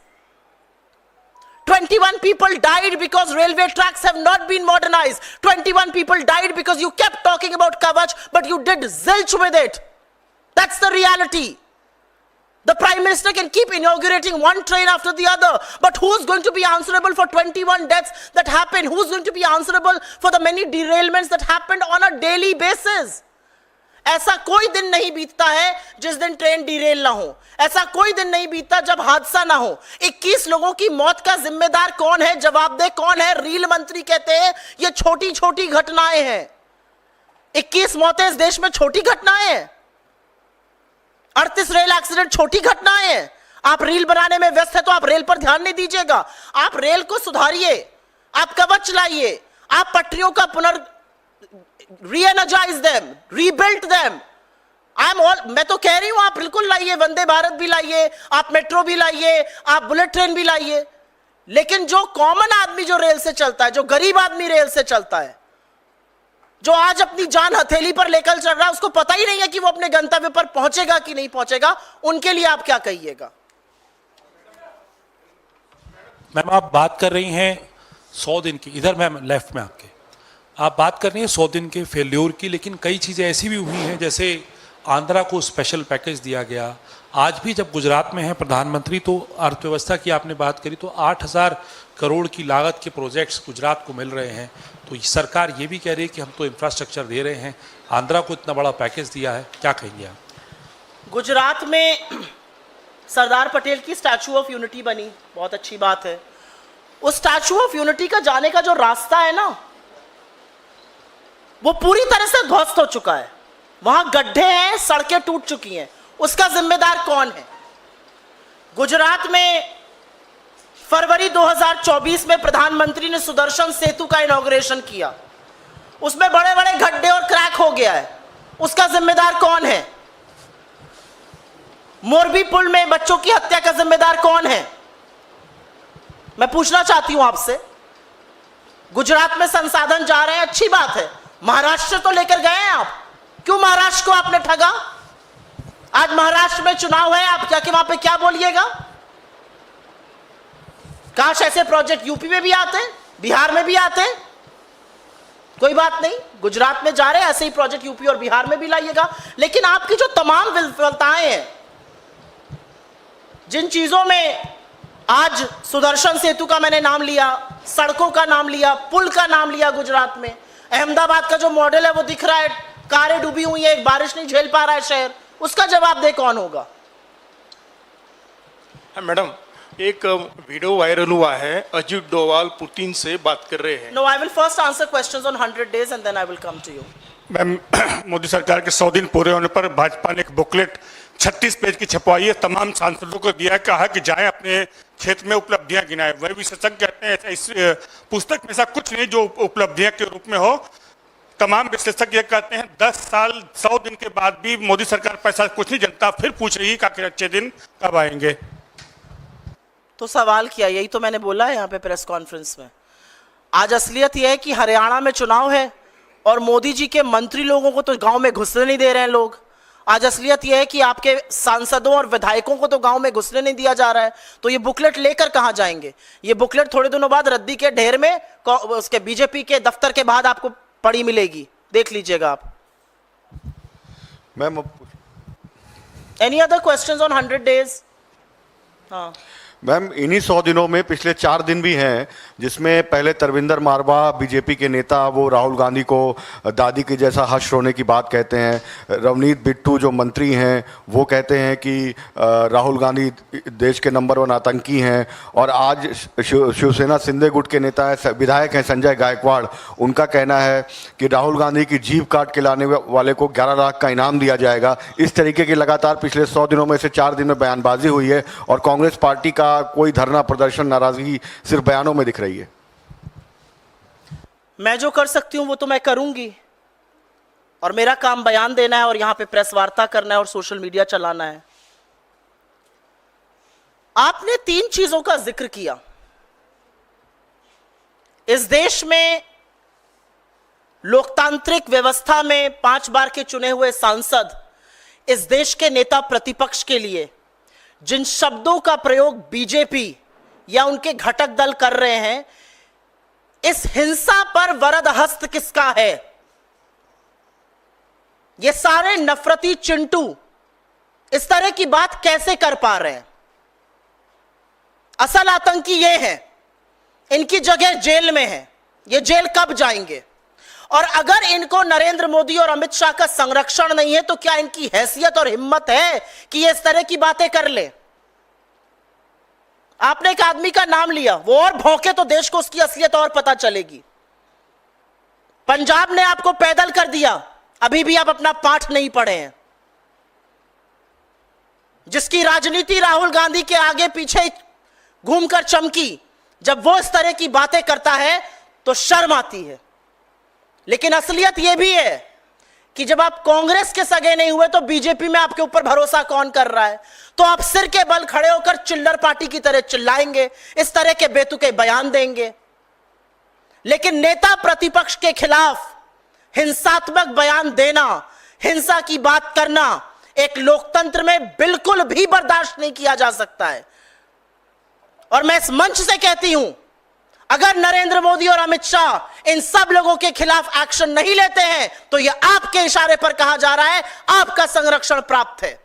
21 people died because railway tracks have not been modernized. 21 people died because you kept talking about Kavach, but you did zilch with it. That's the reality. The Prime Minister can keep inaugurating one train after the other, but who's going to be answerable for 21 deaths that happened? Who's going to be answerable for the many derailments that happened on a daily basis? ऐसा कोई दिन नहीं बीतता है जिस दिन train derail ना हो. ऐसा कोई दिन नहीं बीतता जब हादसा ना हो. 21 लोगों की मौत का जिम्मेदार कौन है? जवाबदेह कौन है? रेल मंत्री कहते हैं ये छोटी छोटी घटनाएं हैं. 21 मौतें इस देश में छोटी घटनाएं हैं. 38 रेल एक्सीडेंट छोटी घटनाएं हैं. आप रेल बनाने में व्यस्त है तो आप रेल पर ध्यान नहीं दीजिएगा. आप रेल को सुधारिए, आप कवच लाइए, आप पटरियों का re-energize them, rebuild them. मैं तो कह रही हूं आप बिल्कुल लाइए, वंदे भारत भी लाइए, आप मेट्रो भी लाइए, आप बुलेट ट्रेन भी लाइए. लेकिन जो कॉमन आदमी जो रेल से चलता है, जो गरीब आदमी रेल से चलता है, जो आज अपनी जान हथेली पर लेकर चल रहा है, उसको पता ही नहीं है कि वो अपने गंतव्य पर पहुंचेगा कि नहीं पहुंचेगा. उनके लिए आप क्या कहिएगा? मैम, आप बात कर रही हैं 100 दिन की, इधर मैम लेफ्ट में आपके, आप बात कर रही हैं 100 दिन के फेल्योर की, लेकिन कई चीज़ें ऐसी भी हुई हैं, जैसे आंध्रा को स्पेशल पैकेज दिया गया. आज भी जब गुजरात में है प्रधानमंत्री, तो अर्थव्यवस्था की आपने बात करी, तो 8,000 करोड़ की लागत के प्रोजेक्ट्स गुजरात को मिल रहे हैं. तो सरकार ये भी कह रही है कि हम तो इंफ्रास्ट्रक्चर दे रहे हैं, आंध्रा को इतना बड़ा पैकेज दिया है, क्या कहेंगे आप? गुजरात में सरदार पटेल की स्टैचू ऑफ यूनिटी बनी, बहुत अच्छी बात है. उस स्टैचू ऑफ यूनिटी का जाने का जो रास्ता है ना, वो पूरी तरह से ध्वस्त हो चुका है. वहां गड्ढे हैं, सड़कें टूट चुकी हैं. उसका जिम्मेदार कौन है? गुजरात में फरवरी 2024 में प्रधानमंत्री ने सुदर्शन सेतु का इनॉग्रेशन किया, उसमें बड़े बड़े गड्ढे और क्रैक हो गया है, उसका जिम्मेदार कौन है? मोरबी पुल में बच्चों की हत्या का जिम्मेदार कौन है? मैं पूछना चाहती हूं आपसे। गुजरात में संसाधन जा रहे हैं, अच्छी बात है, महाराष्ट्र तो लेकर गए हैं आप, क्यों महाराष्ट्र को आपने ठगा? आज महाराष्ट्र में चुनाव है, आप क्या कि वहां पे क्या बोलिएगा? काश ऐसे प्रोजेक्ट यूपी में भी आते, बिहार में भी आते। कोई बात नहीं, गुजरात में जा रहे हैं, ऐसे ही प्रोजेक्ट यूपी और बिहार में भी लाइएगा। लेकिन आपकी जो तमाम विफलताएं हैं, जिन चीजों में आज सुदर्शन सेतु का मैंने नाम लिया, सड़कों का नाम लिया, पुल का नाम लिया, गुजरात में अहमदाबाद का जो मॉडल है वो दिख रहा है, कारें डूबी हुई है, एक बारिश नहीं झेल पा रहा है शहर, उसका जवाब दे कौन होगा? मैडम, एक वीडियो वायरल हुआ है, अजित डोवाल पुतिन से बात कर रहे हैं। No, I will first answer questions on 100 days and then I will come to you. Ma'am, Modi सरकार के 100 दिन पूरे होने पर भाजपा ने एक बुकलेट 36 पेज की छपवाई है, तमाम सांसदों को दिया, कहा कि जाएं अपने क्षेत्र में उपलब्धियां गिनाएं। वह विशेषज्ञ कहते हैं इस पुस्तक में ऐसा कुछ नहीं जो उपलब्धियां के रूप में हो। तमाम विशेषज्ञ कहते हैं 10 साल 100 दिन के बाद भी मोदी सरकार पैसा कुछ नहीं, जनता फिर पूछ रही है कि आखिर अच्छे दिन कब आएंगे। तो सवाल किया, यही तो मैंने बोला है यहाँ पे प्रेस कॉन्फ्रेंस में। आज असलियत यह है कि हरियाणा में चुनाव है और मोदी जी के मंत्री लोगों को तो गांव में घुसने नहीं दे रहे हैं लोग। आज असलियत यह है कि आपके सांसदों और विधायकों को तो गांव में घुसने नहीं दिया जा रहा है। तो ये बुकलेट लेकर कहां जाएंगे? ये बुकलेट थोड़े दिनों बाद रद्दी के ढेर में उसके बीजेपी के दफ्तर के बाद आपको पड़ी मिलेगी, देख लीजिएगा आप। Ma'am, any other questions on 100 days? हाँ मैम, इन्हीं 100 दिनों में पिछले 4 दिन भी हैं जिसमें पहले तरविंदर मारवा बीजेपी के नेता वो राहुल गांधी को दादी के जैसा हर्ष रोने की बात कहते हैं। रवनीत बिट्टू जो मंत्री हैं वो कहते हैं कि राहुल गांधी देश के नंबर 1 आतंकी हैं। और आज शिवसेना सिंधे गुट के नेता है, विधायक हैं संजय गायकवाड़, उनका कहना है कि राहुल गांधी की जीभ काट के लाने वाले को 11 लाख का इनाम दिया जाएगा। इस तरीके की लगातार पिछले 100 दिनों में से 4 दिन में बयानबाजी हुई है और कांग्रेस पार्टी का कोई धरना प्रदर्शन नाराजगी सिर्फ बयानों में दिख रही है। मैं जो कर सकती हूं वो तो मैं करूंगी, और मेरा काम बयान देना है और यहां पे प्रेस वार्ता करना है और सोशल मीडिया चलाना है। आपने 3 चीजों का जिक्र किया। इस देश में लोकतांत्रिक व्यवस्था में 5 बार के चुने हुए सांसद इस देश के नेता प्रतिपक्ष के लिए जिन शब्दों का प्रयोग बीजेपी या उनके घटक दल कर रहे हैं, इस हिंसा पर वरद हस्त किसका है? ये सारे नफरती चिंटू इस तरह की बात कैसे कर पा रहे हैं? असल आतंकी ये है, इनकी जगह जेल में है, ये जेल कब जाएंगे? और अगर इनको नरेंद्र मोदी और अमित शाह का संरक्षण नहीं है तो क्या इनकी हैसियत और हिम्मत है कि ये इस तरह की बातें कर ले? आपने एक आदमी का नाम लिया, वो और भौंके तो देश को उसकी असलियत और पता चलेगी। पंजाब ने आपको पैदल कर दिया, अभी भी आप अपना पाठ नहीं पढ़े हैं। जिसकी राजनीति राहुल गांधी के आगे पीछे घूमकर चमकी, जब वो इस तरह की बातें करता है तो शर्म आती है। लेकिन असलियत यह भी है कि जब आप कांग्रेस के सगे नहीं हुए तो बीजेपी में आपके ऊपर भरोसा कौन कर रहा है? तो आप सिर के बल खड़े होकर चिल्लर पार्टी की तरह चिल्लाएंगे, इस तरह के बेतुके बयान देंगे। लेकिन नेता प्रतिपक्ष के खिलाफ हिंसात्मक बयान देना, हिंसा की बात करना एक लोकतंत्र में बिल्कुल भी बर्दाश्त नहीं किया जा सकता है। और मैं इस मंच से कहती हूं, अगर नरेंद्र मोदी और अमित शाह इन सब लोगों के खिलाफ एक्शन नहीं लेते हैं तो यह आपके इशारे पर कहा जा रहा है आपका संरक्षण प्राप्त है।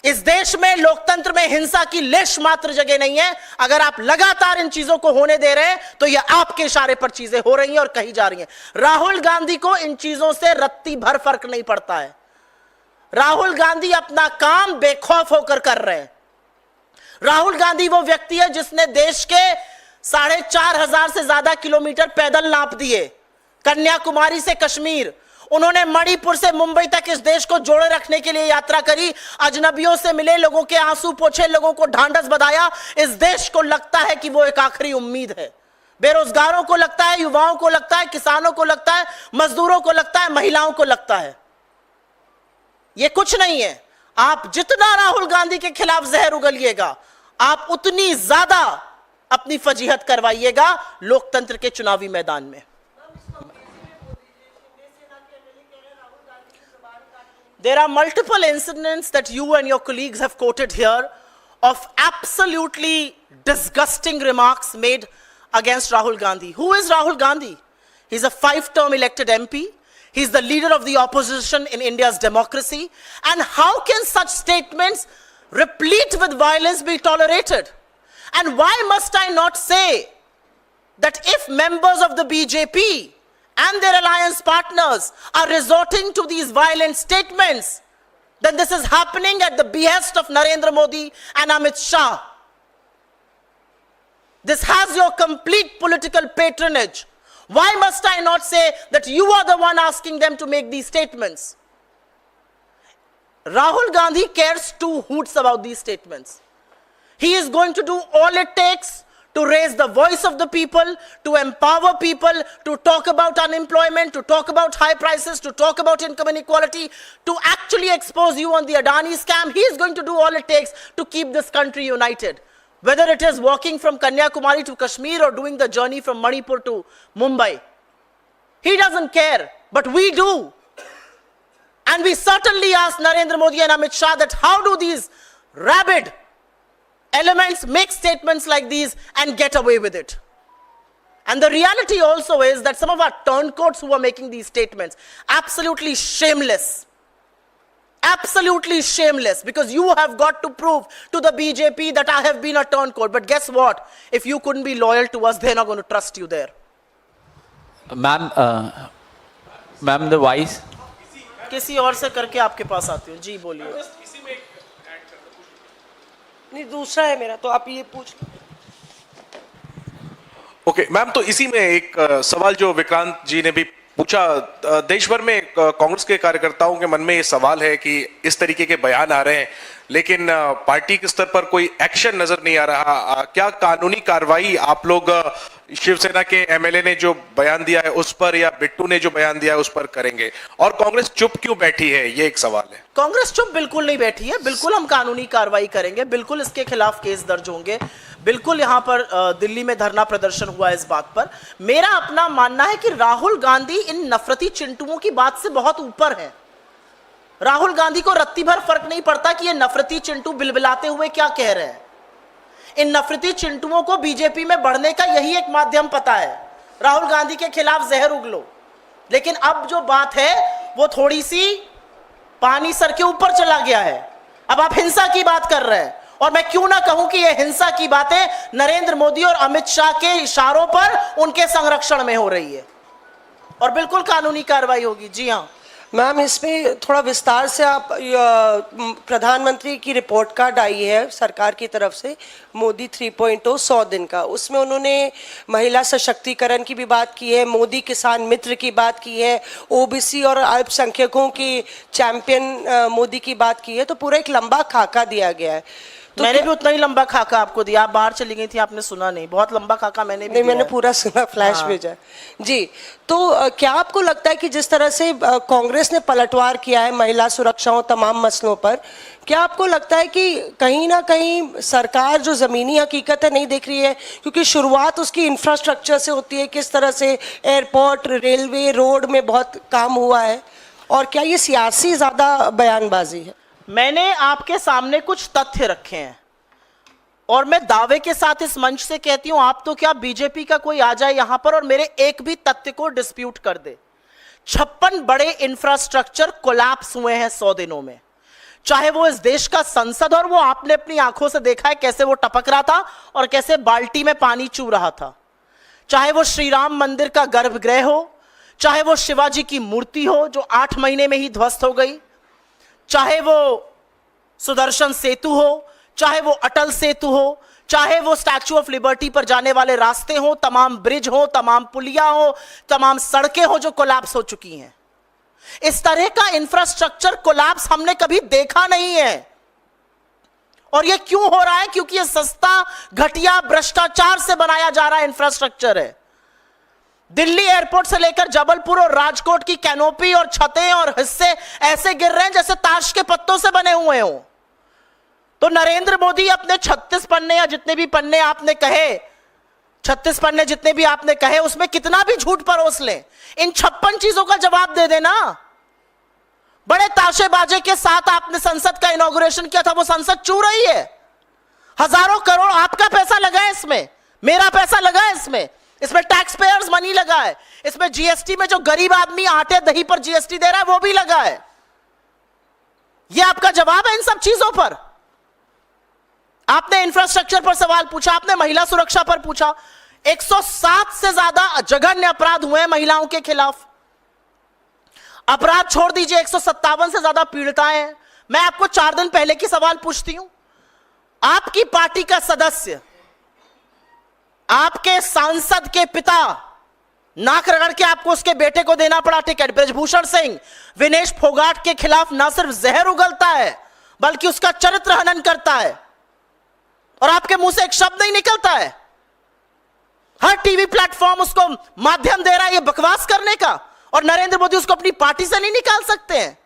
इस देश में लोकतंत्र में हिंसा की लेश मात्र जगह नहीं है। अगर आप लगातार इन चीजों को होने दे रहे हैं तो यह आपके इशारे पर चीजें हो रही हैं और कही जा रही हैं। राहुल गांधी को इन चीजों से रत्ती भर फर्क नहीं पड़ता है। राहुल गांधी अपना काम बेखौफ होकर कर रहे हैं। राहुल गांधी वो व्यक्ति है जिसने देश के 4,500 से ज्यादा किलोमीटर पैदल नाप दिए, कन्याकुमारी से कश्मीर। उन्होंने मणिपुर से मुंबई तक इस देश को जोड़े रखने के लिए यात्रा करी, अजनबियों से मिले, लोगों के आंसू पोंछे, लोगों को ढांढस बंधाया। इस देश को लगता है कि वो एक आखिरी उम्मीद है। बेरोजगारों को लगता है, युवाओं को लगता है, किसानों को लगता है, मजदूरों को लगता है, महिलाओं को लगता है। ये कुछ नहीं है। आप जितना राहुल गांधी के खिलाफ जहर उगलिएगा, आप उतनी ज्यादा अपनी फजीहत करवाइएगा लोकतंत्र के चुनावी मैदान में। There are multiple incidents that you and your colleagues have quoted here of absolutely disgusting remarks made against Rahul Gandhi. Who is Rahul Gandhi? He's a 5-term elected MP. He's the leader of the opposition in India's democracy. And how can such statements replete with violence be tolerated? And why must I not say that if members of the BJP and their alliance partners are resorting to these violent statements, then this is happening at the behest of Narendra Modi and Amit Shah. This has your complete political patronage. Why must I not say that you are the one asking them to make these statements? Rahul Gandhi cares 2 hoots about these statements. He is going to do all it takes to raise the voice of the people, to empower people, to talk about unemployment, to talk about high prices, to talk about income inequality, to actually expose you on the Adani scam. He is going to do all it takes to keep this country united. Whether it is walking from Kanyakumari to Kashmir or doing the journey from Manipur to Mumbai. He doesn't care, but we do. And we certainly ask Narendra Modi and Amit Shah that how do these rabid elements make statements like these and get away with it? And the reality also is that some of our turncoats who are making these statements, absolutely shameless, because you have got to prove to the BJP that I have been a turncoat. But guess what? If you couldn't be loyal to us, they're not going to trust you there. Ma'am, the vice. किसी और से करके आपके पास आती हूँ। जी बोलिए। नहीं, दूसरा है मेरा, तो आप ये पूछ लो। ओके मैम, तो इसी में एक सवाल जो विक्रांत जी ने भी पूछा, देश भर में कांग्रेस के कार्यकर्ताओं के मन में ये सवाल है कि इस तरीके के बयान आ रहे हैं लेकिन पार्टी के स्तर पर कोई एक्शन नजर नहीं आ रहा। क्या कानूनी कार्रवाई आप लोग शिवसेना के एमएलए ने जो बयान दिया है उस पर या बिट्टू ने जो बयान दिया है उस पर करेंगे? और कांग्रेस चुप क्यों बैठी है, ये एक सवाल है। कांग्रेस चुप बिल्कुल नहीं बैठी है। बिल्कुल हम कानूनी कार्रवाई करेंगे, बिल्कुल इसके खिलाफ केस दर्ज होंगे, बिल्कुल यहां पर दिल्ली में धरना प्रदर्शन हुआ इस बात पर। मेरा अपना मानना है कि राहुल गांधी इन नफरती चिंटुओं की बात से बहुत ऊपर है। राहुल गांधी को रत्ती भर फर्क नहीं पड़ता कि ये नफरती चिंटू बिलबिलाते हुए क्या कह रहे हैं। इन नफरती चिंटुओं को बीजेपी में बढ़ने का यही एक माध्यम पता है, राहुल गांधी के खिलाफ जहर उगलो। लेकिन अब जो बात है वो थोड़ी सी पानी सर के ऊपर चला गया है। अब आप हिंसा की बात कर रहे हैं, और मैं क्यों ना कहूं कि ये हिंसा की बातें नरेंद्र मोदी और अमित शाह के इशारों पर उनके संरक्षण में हो रही है, और बिल्कुल कानूनी कार्रवाई होगी। जी हाँ मैम, इसमें थोड़ा विस्तार से आप प्रधानमंत्री की रिपोर्ट कार्ड आई है सरकार की तरफ से, मोदी 3.0 100 दिन का, उसमें उन्होंने महिला सशक्तिकरण की भी बात की है, मोदी किसान मित्र की बात की है, ओबीसी और अल्पसंख्यकों की चैंपियन मोदी की बात की है। तो पूरा एक लंबा खाका दिया गया है। तो मैंने भी उतना ही लंबा खाका आपको दिया, आप बाहर चली गई थी, आपने सुना नहीं। बहुत लंबा खाका मैंने भी नहीं, दिया मैंने है। पूरा सुना, फ्लैश भेजा जी। तो क्या आपको लगता है कि जिस तरह से कांग्रेस ने पलटवार किया है महिला सुरक्षा और तमाम मसलों पर, क्या आपको लगता है कि कहीं ना कहीं सरकार जो ज़मीनी हकीकत है नहीं देख रही है? क्योंकि शुरुआत उसकी इंफ्रास्ट्रक्चर से होती है, किस तरह से एयरपोर्ट, रेलवे, रोड में बहुत काम हुआ है, और क्या ये सियासी ज़्यादा बयानबाजी है? मैंने आपके सामने कुछ तथ्य रखे हैं, और मैं दावे के साथ इस मंच से कहती हूं, आप तो क्या बीजेपी का कोई आ जाए यहां पर और मेरे एक भी तथ्य को डिस्प्यूट कर दे। 56 बड़े इंफ्रास्ट्रक्चर कोलैप्स हुए हैं 100 दिनों में। चाहे वो इस देश का संसद, और वो आपने अपनी आंखों से देखा है कैसे वो टपक रहा था और कैसे बाल्टी में पानी चू रहा था। चाहे वो श्री राम मंदिर का गर्भगृह हो, चाहे वो शिवाजी की मूर्ति हो जो 8 महीने में ही ध्वस्त हो गई, चाहे वो सुदर्शन सेतु हो, चाहे वो अटल सेतु हो, चाहे वो स्टैच्यू ऑफ लिबर्टी पर जाने वाले रास्ते हो, तमाम ब्रिज हो, तमाम पुलिया हो, तमाम सड़कें हो जो कोलैप्स हो चुकी हैं। इस तरह का इंफ्रास्ट्रक्चर कोलैप्स हमने कभी देखा नहीं है। और यह क्यों हो रहा है? क्योंकि यह सस्ता, घटिया, भ्रष्टाचार से बनाया जा रहा इंफ्रास्ट्रक्चर है। दिल्ली एयरपोर्ट से लेकर जबलपुर और राजकोट की कैनोपी और छतें और हिस्से ऐसे गिर रहे हैं जैसे ताश के पत्तों से बने हुए हों। तो नरेंद्र मोदी अपने 36 पन्ने या जितने भी पन्ने आपने कहे, 36 पन्ने जितने भी आपने कहे, उसमें कितना भी झूठ परोस लें, इन 56 चीजों का जवाब दे देना। बड़े ताशेबाजे के साथ आपने संसद का इनॉग्रेशन किया था, वो संसद चू रही है। हजारों करोड़ आपका पैसा लगा है इसमें, मेरा पैसा लगा है इसमें टैक्स पेयर्स मनी लगा है, इसमें जीएसटी में जो गरीब आदमी आटे दही पर जीएसटी दे रहा है वो भी लगा है। यह आपका जवाब है इन सब चीजों पर। आपने इंफ्रास्ट्रक्चर पर सवाल पूछा, आपने महिला सुरक्षा पर पूछा। 107 से ज्यादा जघन्य अपराध हुए हैं महिलाओं के खिलाफ। अपराध छोड़ दीजिए, 157 से ज्यादा पीड़िताएं हैं। मैं आपको 4 दिन पहले की सवाल पूछती हूं, आपकी पार्टी का सदस्य, आपके सांसद के पिता, नाक रगड़ के आपको उसके बेटे को देना पड़ा टिकट। ब्रजभूषण सिंह विनेश फोगाट के खिलाफ ना सिर्फ जहर उगलता है बल्कि उसका चरित्र हनन करता है, और आपके मुंह से एक शब्द नहीं निकलता है। हर टीवी प्लेटफॉर्म उसको माध्यम दे रहा है ये बकवास करने का, और नरेंद्र मोदी उसको अपनी पार्टी से नहीं निकाल सकते हैं।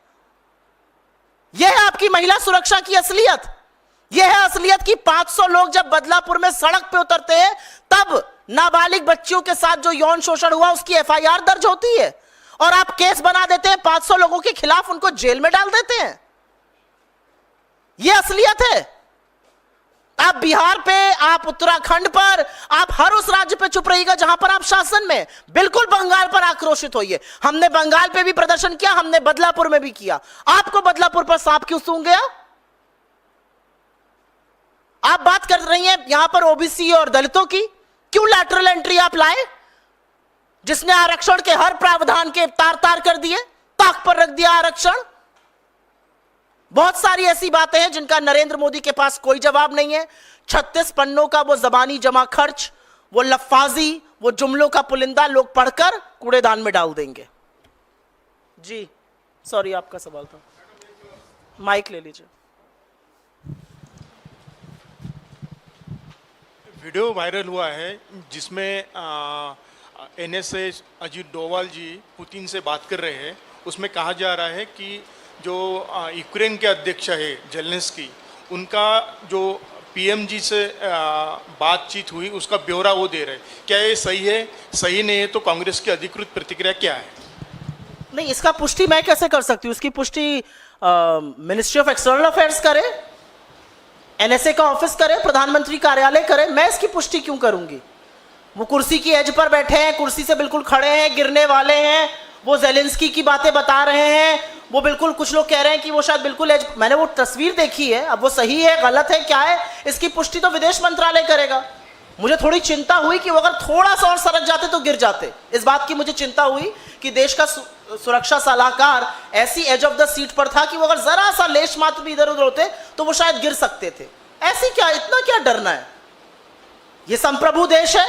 यह है आपकी महिला सुरक्षा की असलियत। यह है असलियत कि 500 लोग जब बदलापुर में सड़क पे उतरते हैं तब नाबालिग बच्चियों के साथ जो यौन शोषण हुआ उसकी एफआईआर दर्ज होती है, और आप केस बना देते हैं 500 लोगों के खिलाफ, उनको जेल में डाल देते हैं। यह असलियत है। आप बिहार पे, आप उत्तराखंड पर, आप हर उस राज्य पे चुप रहिएगा जहां पर आप शासन में। बिल्कुल बंगाल पर आक्रोशित होइए। हमने बंगाल पे भी प्रदर्शन किया, हमने बदलापुर में भी किया। आपको बदलापुर पर सांप क्यों सूंघ गया? आप बात कर रही हैं यहां पर ओबीसी और दलितों की, क्यों लैटरल एंट्री आप लाए, जिसने आरक्षण के हर प्रावधान के तार तार कर दिए, ताक पर रख दिया आरक्षण। बहुत सारी ऐसी बातें हैं जिनका नरेंद्र मोदी के पास कोई जवाब नहीं है। 36 पन्नों का वो जबानी जमा खर्च, वो लफ्फाजी, वो जुमलों का पुलिंदा लोग पढ़कर कूड़ेदान में डाल देंगे। जी सॉरी, आपका सवाल था, माइक ले लीजिए। वीडियो वायरल हुआ है जिसमें एनएसए अजीत डोवाल जी पुतिन से बात कर रहे हैं। उसमें कहा जा रहा है कि जो यूक्रेन के अध्यक्ष है जेलेंस्की, उनका जो पीएमजी से बातचीत हुई उसका ब्यौरा वो दे रहे हैं। क्या ये सही है? सही नहीं है तो कांग्रेस की अधिकृत प्रतिक्रिया क्या है? नहीं, इसका पुष्टि मैं कैसे कर सकती हूँ? इसकी पुष्टि मिनिस्ट्री ऑफ एक्सटर्नल अफेयर्स करे, एनएसए का ऑफिस करे, प्रधानमंत्री कार्यालय करे। मैं इसकी पुष्टि क्यों करूंगी? वो कुर्सी की एज पर बैठे हैं, कुर्सी से बिल्कुल खड़े हैं, गिरने वाले हैं, वो जेलेंस्की की बातें बता रहे हैं, वो बिल्कुल, कुछ लोग कह रहे हैं कि वो शायद बिल्कुल एज, मैंने वो तस्वीर देखी है, अब वो सही है गलत है क्या है इसकी पुष्टि तो विदेश मंत्रालय करेगा। मुझे थोड़ी चिंता हुई कि वो अगर थोड़ा सा और सरक जाते तो गिर जाते। इस बात की मुझे चिंता हुई कि देश का सुरक्षा सलाहकार ऐसी एज ऑफ द सीट पर था कि वो अगर जरा सा लेश मात्र भी इधर उधर होते तो वो शायद गिर सकते थे। ऐसी क्या, इतना क्या डरना है? ये संप्रभु देश है,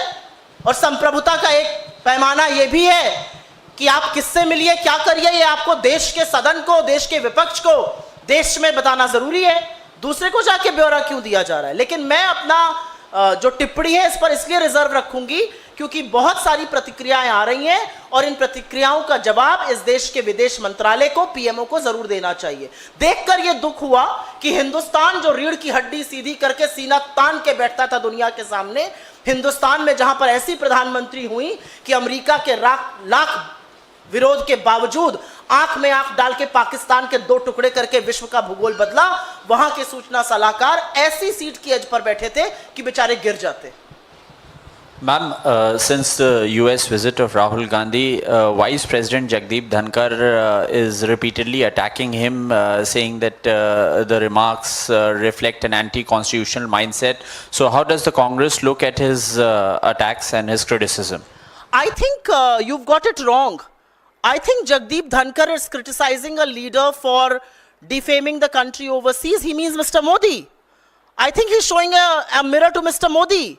और संप्रभुता का एक पैमाना ये भी है कि आप किससे मिलिए, क्या करिए, ये आपको देश के सदन को, देश के विपक्ष को देश में बताना जरूरी है। दूसरे को जाके ब्यौरा क्यों दिया जा रहा है? लेकिन मैं अपना जो टिप्पणी है इस पर इसलिए रिजर्व रखूंगी क्योंकि बहुत सारी प्रतिक्रियाएं आ रही हैं, और इन प्रतिक्रियाओं का जवाब इस देश के विदेश मंत्रालय को, पीएमओ को जरूर देना चाहिए। देखकर यह दुख हुआ कि हिंदुस्तान जो रीढ़ की हड्डी सीधी करके सीना तान के बैठता था दुनिया के सामने, हिंदुस्तान में जहां पर ऐसी प्रधानमंत्री हुई कि अमेरिका के लाख विरोध के बावजूद आंख में आंख डाल के पाकिस्तान के 2 टुकड़े करके विश्व का भूगोल बदला, वहां के सूचना सलाहकार ऐसी सीट की एज पर बैठे थे कि बेचारे गिर जाते। Ma'am, since the US visit of Rahul Gandhi, Vice President Jagdeep Dhankar is repeatedly attacking him, saying that the remarks reflect an anti-constitutional mindset. So how does the Congress look at his attacks and his criticism? I think you've got it wrong. I think Jagdeep Dhankar is criticizing a leader for defaming the country overseas. He means Mr. Modi. I think he's showing a mirror to Mr. Modi.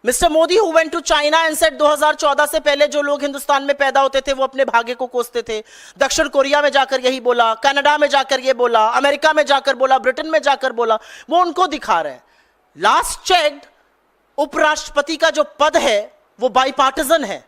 Mister Modi who went to China and said 2014 से पहले जो लोग हिंदुस्तान में पैदा होते थे वो अपने भाग्य को कोसते थे। दक्षिण कोरिया में जाकर यही बोला, कनाडा में जाकर ये बोला, अमेरिका में जाकर बोला, ब्रिटेन में जाकर बोला। वो उनको दिखा रहे हैं। लास्ट चेक्ड उपराष्ट्रपति का जो पद है वो बाईपार्टिजन है,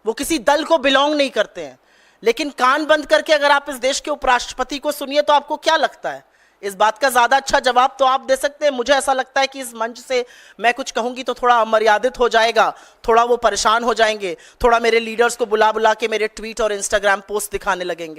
वो किसी दल को बिलोंग नहीं करते हैं। लेकिन कान बंद करके अगर आप इस देश के उपराष्ट्रपति को सुनिए तो आपको क्या लगता है? इस बात का ज्यादा अच्छा जवाब तो आप दे सकते हैं। मुझे ऐसा लगता है कि इस मंच से मैं कुछ कहूंगी तो थोड़ा अमर्यादित हो जाएगा, थोड़ा वो परेशान हो जाएंगे, थोड़ा मेरे लीडर्स को बुला बुला के मेरे ट्वीट और इंस्टाग्राम पोस्ट दिखाने लगेंगे।